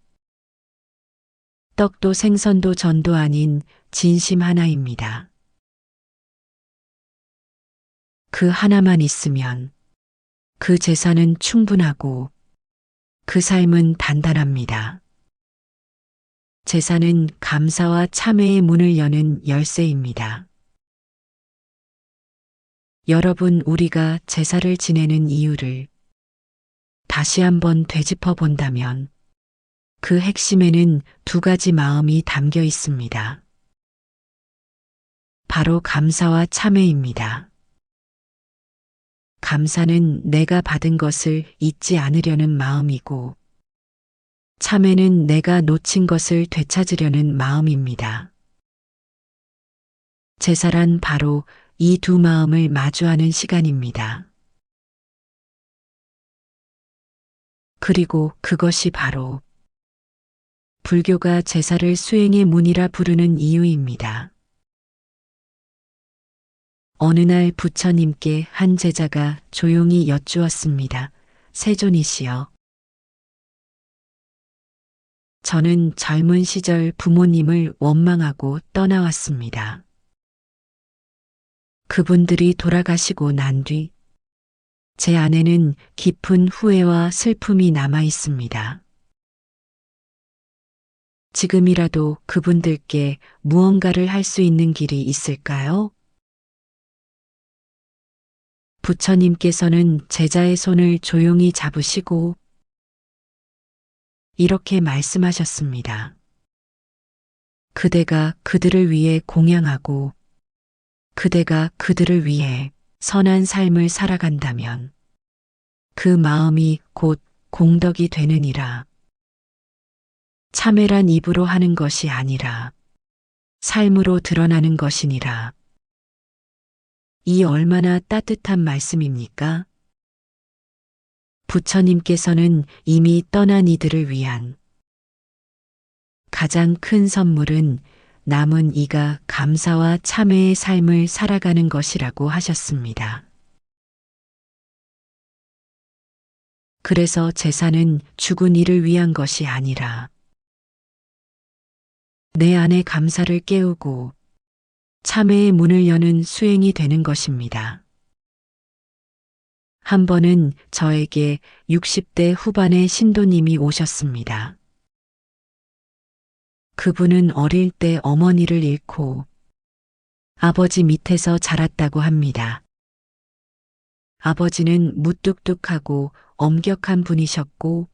떡도 생선도 전도 아닌 진심 하나입니다. 그 하나만 있으면 그 제사는 충분하고 그 삶은 단단합니다. 제사는 감사와 참회의 문을 여는 열쇠입니다. 여러분, 우리가 제사를 지내는 이유를 다시 한번 되짚어 본다면 그 핵심에는 두 가지 마음이 담겨 있습니다. 바로 감사와 참회입니다. 감사는 내가 받은 것을 잊지 않으려는 마음이고, 참회는 내가 놓친 것을 되찾으려는 마음입니다. 제사란 바로 이 두 마음을 마주하는 시간입니다. 그리고 그것이 바로 불교가 제사를 수행의 문이라 부르는 이유입니다. 어느 날 부처님께 한 제자가 조용히 여쭈었습니다. 세존이시여, 저는 젊은 시절 부모님을 원망하고 떠나왔습니다. 그분들이 돌아가시고 난 뒤 제 안에는 깊은 후회와 슬픔이 남아 있습니다. 지금이라도 그분들께 무언가를 할 수 있는 길이 있을까요? 부처님께서는 제자의 손을 조용히 잡으시고 이렇게 말씀하셨습니다. 그대가 그들을 위해 공양하고 그대가 그들을 위해 선한 삶을 살아간다면 그 마음이 곧 공덕이 되느니라. 참회란 입으로 하는 것이 아니라 삶으로 드러나는 것이니라. 이 얼마나 따뜻한 말씀입니까? 부처님께서는 이미 떠난 이들을 위한 가장 큰 선물은 남은 이가 감사와 참회의 삶을 살아가는 것이라고 하셨습니다. 그래서 제사는 죽은 이를 위한 것이 아니라 내 안의 감사를 깨우고 참회의 문을 여는 수행이 되는 것입니다. 한 번은 저에게 60대 후반의 신도님이 오셨습니다. 그분은 어릴 때 어머니를 잃고 아버지 밑에서 자랐다고 합니다. 아버지는 무뚝뚝하고 엄격한 분이셨고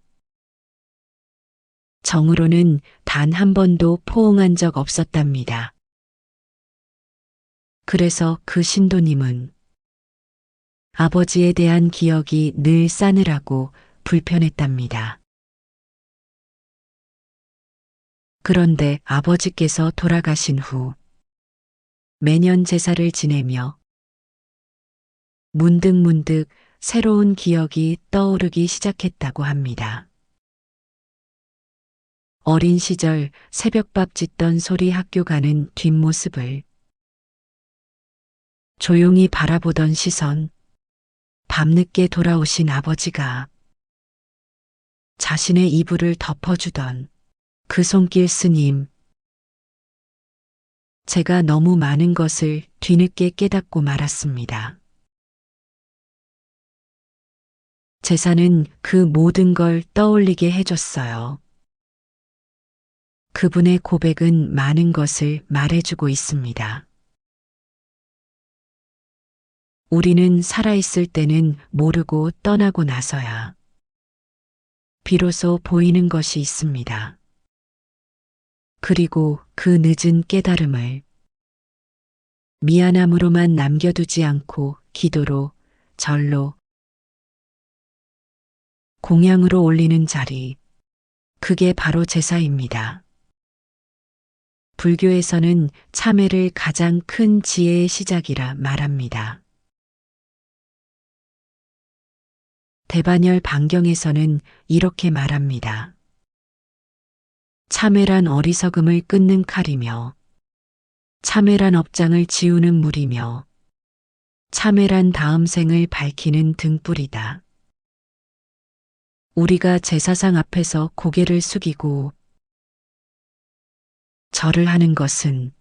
정으로는 단 한 번도 포옹한 적 없었답니다. 그래서 그 신도님은 아버지에 대한 기억이 늘 싸늘하고 불편했답니다. 그런데 아버지께서 돌아가신 후 매년 제사를 지내며 문득문득 새로운 기억이 떠오르기 시작했다고 합니다. 어린 시절 새벽밥 짓던 소리 학교 가는 뒷모습을 조용히 바라보던 시선, 밤늦게 돌아오신 아버지가 자신의 이불을 덮어주던 그 손길 스님, 제가 너무 많은 것을 뒤늦게 깨닫고 말았습니다. 제사는 그 모든 걸 떠올리게 해줬어요. 그분의 고백은 많은 것을 말해주고 있습니다. 우리는 살아있을 때는 모르고 떠나고 나서야 비로소 보이는 것이 있습니다. 그리고 그 늦은 깨달음을 미안함으로만 남겨두지 않고 기도로, 절로, 공양으로 올리는 자리, 그게 바로 제사입니다. 불교에서는 참회를 가장 큰 지혜의 시작이라 말합니다. 대반열 반경에서는 이렇게 말합니다. 참회란 어리석음을 끊는 칼이며 참회란 업장을 지우는 물이며 참회란 다음 생을 밝히는 등불이다. 우리가 제사상 앞에서 고개를 숙이고 절을 하는 것은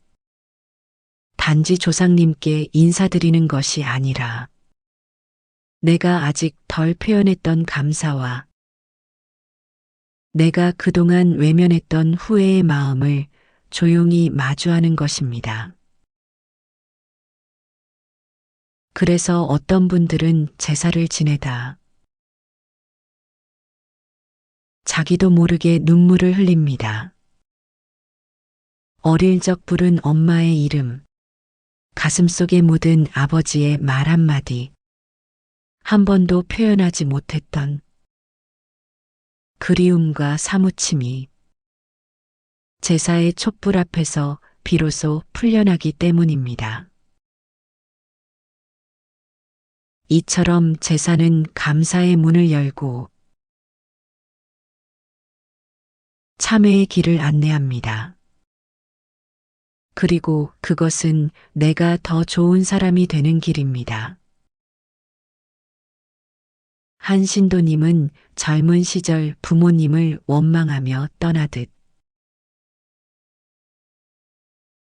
단지 조상님께 인사드리는 것이 아니라 내가 아직 덜 표현했던 감사와 내가 그동안 외면했던 후회의 마음을 조용히 마주하는 것입니다. 그래서 어떤 분들은 제사를 지내다 자기도 모르게 눈물을 흘립니다. 어릴 적 부른 엄마의 이름, 가슴속에 묻은 아버지의 말 한마디, 한 번도 표현하지 못했던 그리움과 사무침이 제사의 촛불 앞에서 비로소 풀려나기 때문입니다. 이처럼 제사는 감사의 문을 열고 참회의 길을 안내합니다. 그리고 그것은 내가 더 좋은 사람이 되는 길입니다. 한 신도님은 젊은 시절 부모님을 원망하며 떠나듯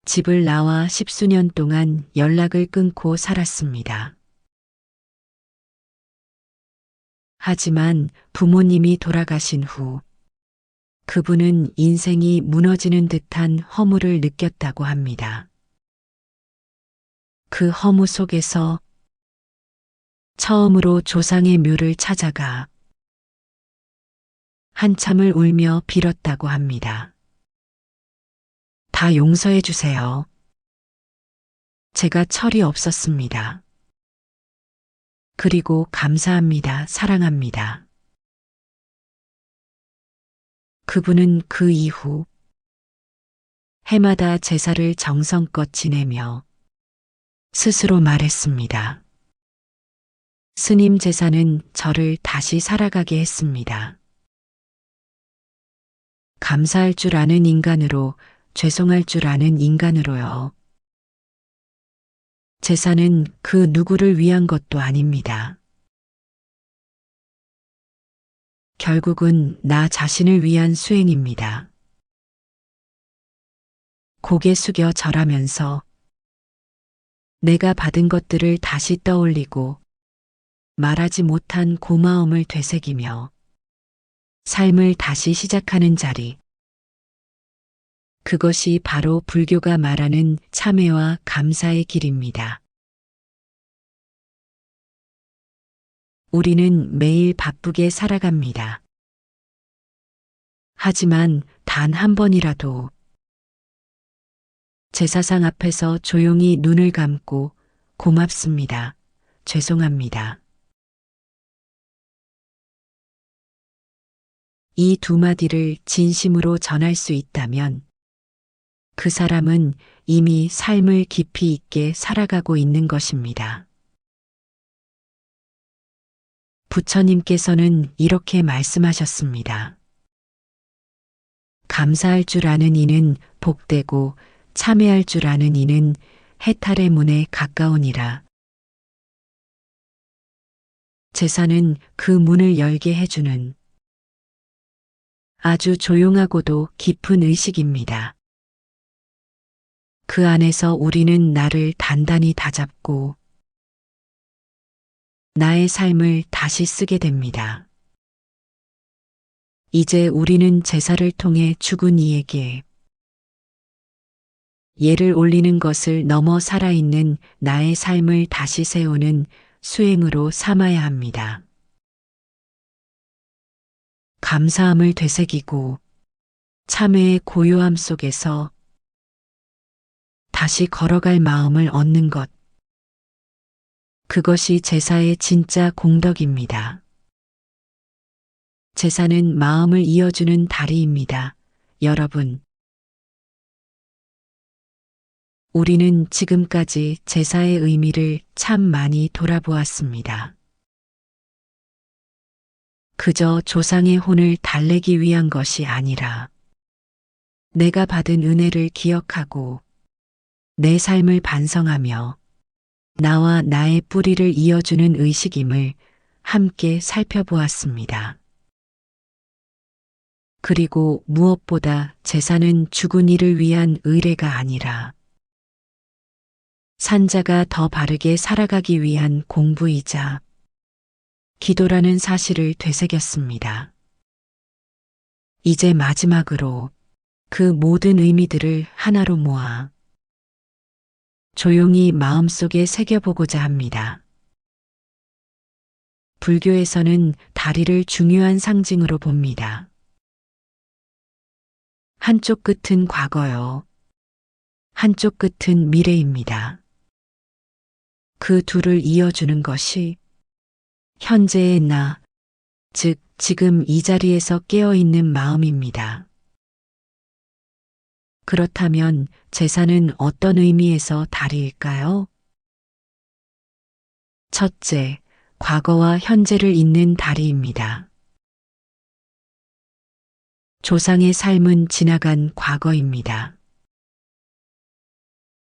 집을 나와 10수년 동안 연락을 끊고 살았습니다. 하지만 부모님이 돌아가신 후 그분은 인생이 무너지는 듯한 허무를 느꼈다고 합니다. 그 허무 속에서 처음으로 조상의 묘를 찾아가 한참을 울며 빌었다고 합니다. 다 용서해 주세요. 제가 철이 없었습니다. 그리고 감사합니다. 사랑합니다. 그분은 그 이후 해마다 제사를 정성껏 지내며 스스로 말했습니다. 스님 제사는 저를 다시 살아가게 했습니다. 감사할 줄 아는 인간으로, 죄송할 줄 아는 인간으로요. 제사는 그 누구를 위한 것도 아닙니다. 결국은 나 자신을 위한 수행입니다. 고개 숙여 절하면서 내가 받은 것들을 다시 떠올리고 말하지 못한 고마움을 되새기며 삶을 다시 시작하는 자리. 그것이 바로 불교가 말하는 참회와 감사의 길입니다. 우리는 매일 바쁘게 살아갑니다. 하지만 단 한 번이라도 제사상 앞에서 조용히 눈을 감고 고맙습니다. 죄송합니다. 이 두 마디를 진심으로 전할 수 있다면 그 사람은 이미 삶을 깊이 있게 살아가고 있는 것입니다. 부처님께서는 이렇게 말씀하셨습니다. 감사할 줄 아는 이는 복되고 참회할 줄 아는 이는 해탈의 문에 가까우니라. 제사는 그 문을 열게 해주는 아주 조용하고도 깊은 의식입니다. 그 안에서 우리는 나를 단단히 다잡고 나의 삶을 다시 쓰게 됩니다. 이제 우리는 제사를 통해 죽은 이에게 예를 올리는 것을 넘어 살아있는 나의 삶을 다시 세우는 수행으로 삼아야 합니다. 감사함을 되새기고 참회의 고요함 속에서 다시 걸어갈 마음을 얻는 것. 그것이 제사의 진짜 공덕입니다. 제사는 마음을 이어주는 다리입니다. 여러분, 우리는 지금까지 제사의 의미를 참 많이 돌아보았습니다. 그저 조상의 혼을 달래기 위한 것이 아니라 내가 받은 은혜를 기억하고 내 삶을 반성하며 나와 나의 뿌리를 이어주는 의식임을 함께 살펴보았습니다. 그리고 무엇보다 제사는 죽은 이를 위한 의례가 아니라 산자가 더 바르게 살아가기 위한 공부이자 기도라는 사실을 되새겼습니다. 이제 마지막으로 그 모든 의미들을 하나로 모아 조용히 마음속에 새겨보고자 합니다. 불교에서는 다리를 중요한 상징으로 봅니다. 한쪽 끝은 과거요. 한쪽 끝은 미래입니다. 그 둘을 이어주는 것이 현재의 나, 즉 지금 이 자리에서 깨어있는 마음입니다. 그렇다면 제사는 어떤 의미에서 다리일까요? 첫째, 과거와 현재를 잇는 다리입니다. 조상의 삶은 지나간 과거입니다.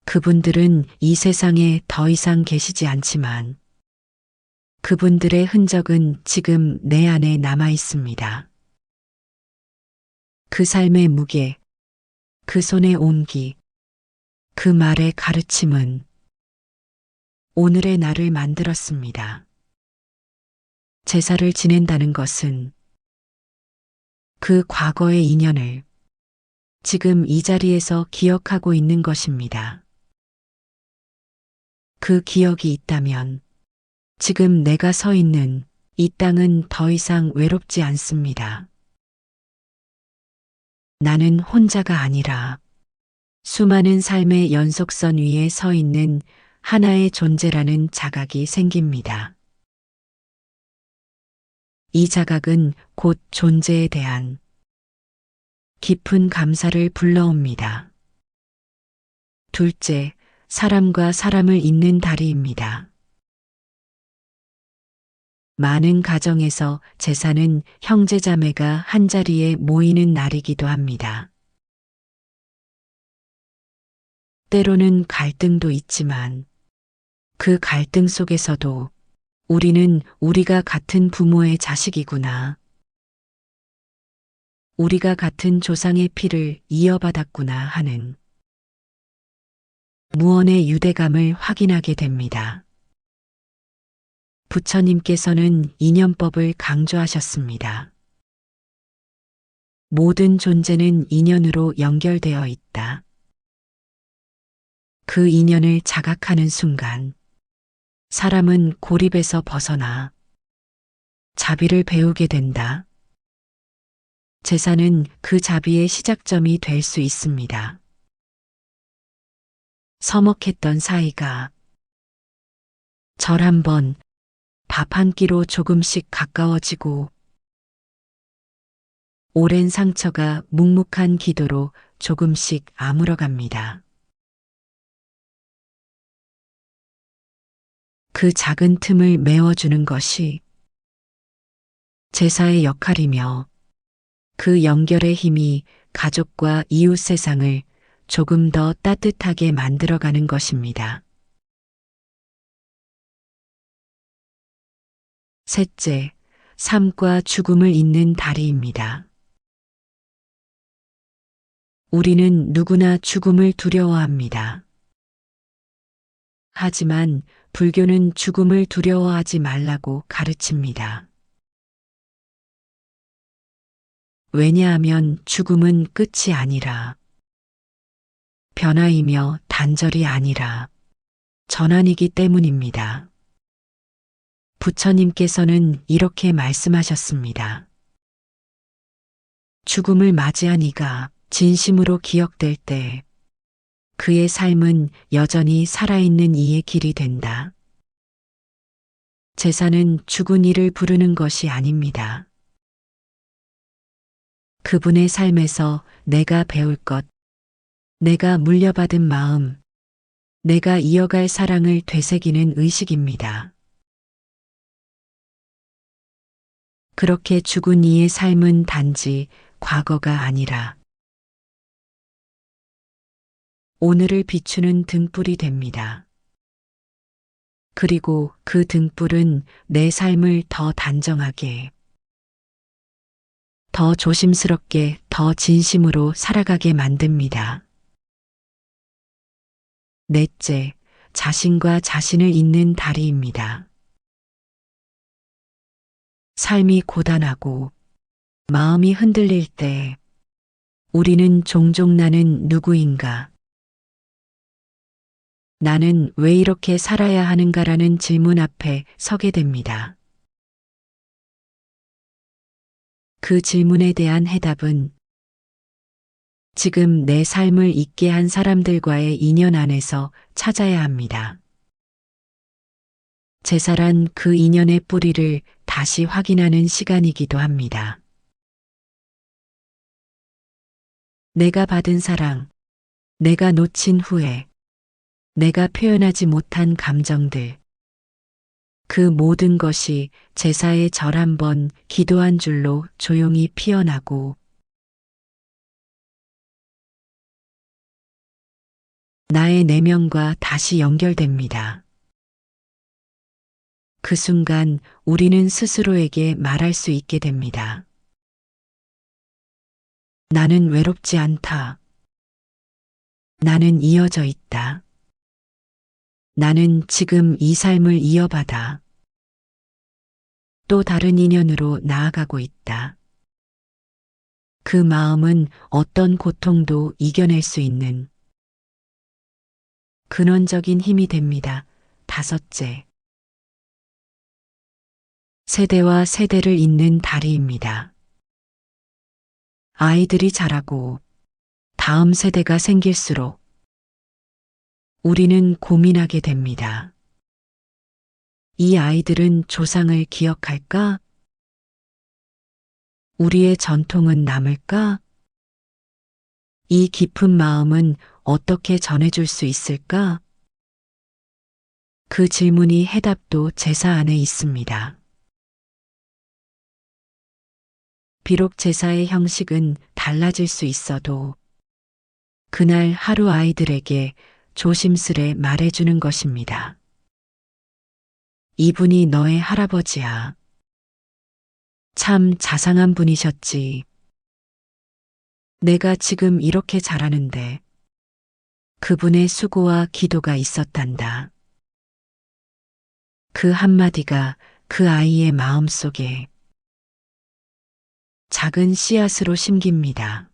그분들은 이 세상에 더 이상 계시지 않지만 그분들의 흔적은 지금 내 안에 남아 있습니다. 그 삶의 무게, 그 손의 온기, 그 말의 가르침은 오늘의 나를 만들었습니다. 제사를 지낸다는 것은 그 과거의 인연을 지금 이 자리에서 기억하고 있는 것입니다. 그 기억이 있다면 지금 내가 서 있는 이 땅은 더 이상 외롭지 않습니다. 나는 혼자가 아니라 수많은 삶의 연속선 위에 서 있는 하나의 존재라는 자각이 생깁니다. 이 자각은 곧 존재에 대한 깊은 감사를 불러옵니다. 둘째, 사람과 사람을 잇는 다리입니다. 많은 가정에서 제사는 형제자매가 한자리에 모이는 날이기도 합니다. 때로는 갈등도 있지만 그 갈등 속에서도 우리는 우리가 같은 부모의 자식이구나. 우리가 같은 조상의 피를 이어받았구나 하는 무언의 유대감을 확인하게 됩니다. 부처님께서는 인연법을 강조하셨습니다. 모든 존재는 인연으로 연결되어 있다. 그 인연을 자각하는 순간 사람은 고립에서 벗어나 자비를 배우게 된다. 제사는 그 자비의 시작점이 될 수 있습니다. 서먹했던 사이가 절 한 번, 밥 한 끼로 조금씩 가까워지고 오랜 상처가 묵묵한 기도로 조금씩 아물어갑니다. 그 작은 틈을 메워주는 것이 제사의 역할이며 그 연결의 힘이 가족과 이웃 세상을 조금 더 따뜻하게 만들어가는 것입니다. 셋째, 삶과 죽음을 잇는 다리입니다. 우리는 누구나 죽음을 두려워합니다. 하지만 불교는 죽음을 두려워하지 말라고 가르칩니다. 왜냐하면 죽음은 끝이 아니라 변화이며 단절이 아니라 전환이기 때문입니다. 부처님께서는 이렇게 말씀하셨습니다. 죽음을 맞이한 이가 진심으로 기억될 때 그의 삶은 여전히 살아있는 이의 길이 된다. 제사는 죽은 이를 부르는 것이 아닙니다. 그분의 삶에서 내가 배울 것, 내가 물려받은 마음, 내가 이어갈 사랑을 되새기는 의식입니다. 그렇게 죽은 이의 삶은 단지 과거가 아니라 오늘을 비추는 등불이 됩니다. 그리고 그 등불은 내 삶을 더 단정하게, 더 조심스럽게, 더 진심으로 살아가게 만듭니다. 넷째, 자신과 자신을 잇는 다리입니다. 삶이 고단하고 마음이 흔들릴 때 우리는 종종 나는 누구인가? 나는 왜 이렇게 살아야 하는가라는 질문 앞에 서게 됩니다. 그 질문에 대한 해답은 지금 내 삶을 있게 한 사람들과의 인연 안에서 찾아야 합니다. 제사란 그 인연의 뿌리를 다시 확인하는 시간이기도 합니다. 내가 받은 사랑, 내가 놓친 후회, 내가 표현하지 못한 감정들, 그 모든 것이 제사의 절 한 번 기도한 줄로 조용히 피어나고 나의 내면과 다시 연결됩니다. 그 순간 우리는 스스로에게 말할 수 있게 됩니다. 나는 외롭지 않다. 나는 이어져 있다. 나는 지금 이 삶을 이어받아 또 다른 인연으로 나아가고 있다. 그 마음은 어떤 고통도 이겨낼 수 있는 근원적인 힘이 됩니다. 다섯째, 세대와 세대를 잇는 다리입니다. 아이들이 자라고 다음 세대가 생길수록 우리는 고민하게 됩니다. 이 아이들은 조상을 기억할까? 우리의 전통은 남을까? 이 깊은 마음은 어떻게 전해줄 수 있을까? 그 질문이 해답도 제사 안에 있습니다. 비록 제사의 형식은 달라질 수 있어도 그날 하루 아이들에게 조심스레 말해주는 것입니다. 이분이 너의 할아버지야. 참 자상한 분이셨지. 내가 지금 이렇게 잘하는데 그분의 수고와 기도가 있었단다. 그 한마디가 그 아이의 마음속에 작은 씨앗으로 심깁니다.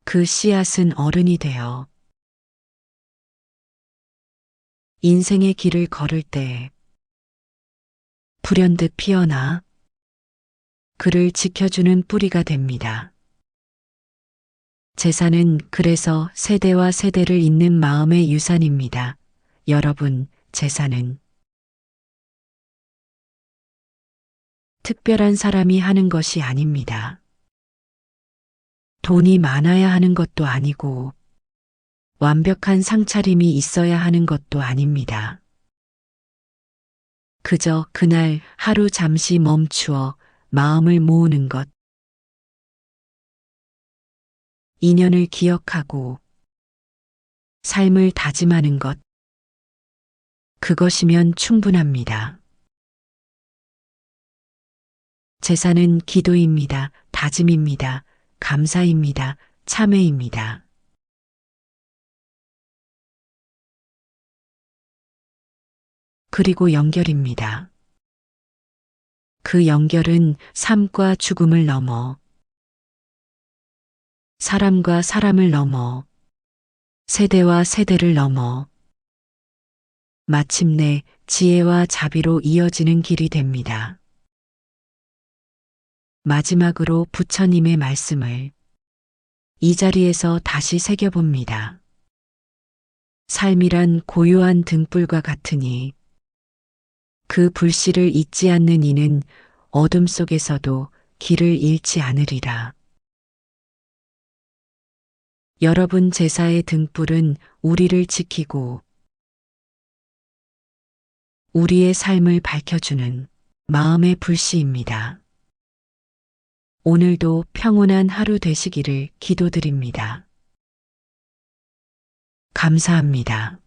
그 씨앗은 어른이 되어 인생의 길을 걸을 때 불현듯 피어나 그를 지켜주는 뿌리가 됩니다. 제사는 그래서 세대와 세대를 잇는 마음의 유산입니다. 여러분, 제사는 특별한 사람이 하는 것이 아닙니다. 돈이 많아야 하는 것도 아니고 완벽한 상차림이 있어야 하는 것도 아닙니다. 그저 그날 하루 잠시 멈추어 마음을 모으는 것, 인연을 기억하고 삶을 다짐하는 것, 그것이면 충분합니다. 제사는 기도입니다. 다짐입니다. 감사입니다. 참회입니다. 그리고 연결입니다. 그 연결은 삶과 죽음을 넘어 사람과 사람을 넘어 세대와 세대를 넘어 마침내 지혜와 자비로 이어지는 길이 됩니다. 마지막으로 부처님의 말씀을 이 자리에서 다시 새겨봅니다. 삶이란 고요한 등불과 같으니 그 불씨를 잊지 않는 이는 어둠 속에서도 길을 잃지 않으리라. 여러분 제사의 등불은 우리를 지키고 우리의 삶을 밝혀주는 마음의 불씨입니다. 오늘도 평온한 하루 되시기를 기도드립니다. 감사합니다.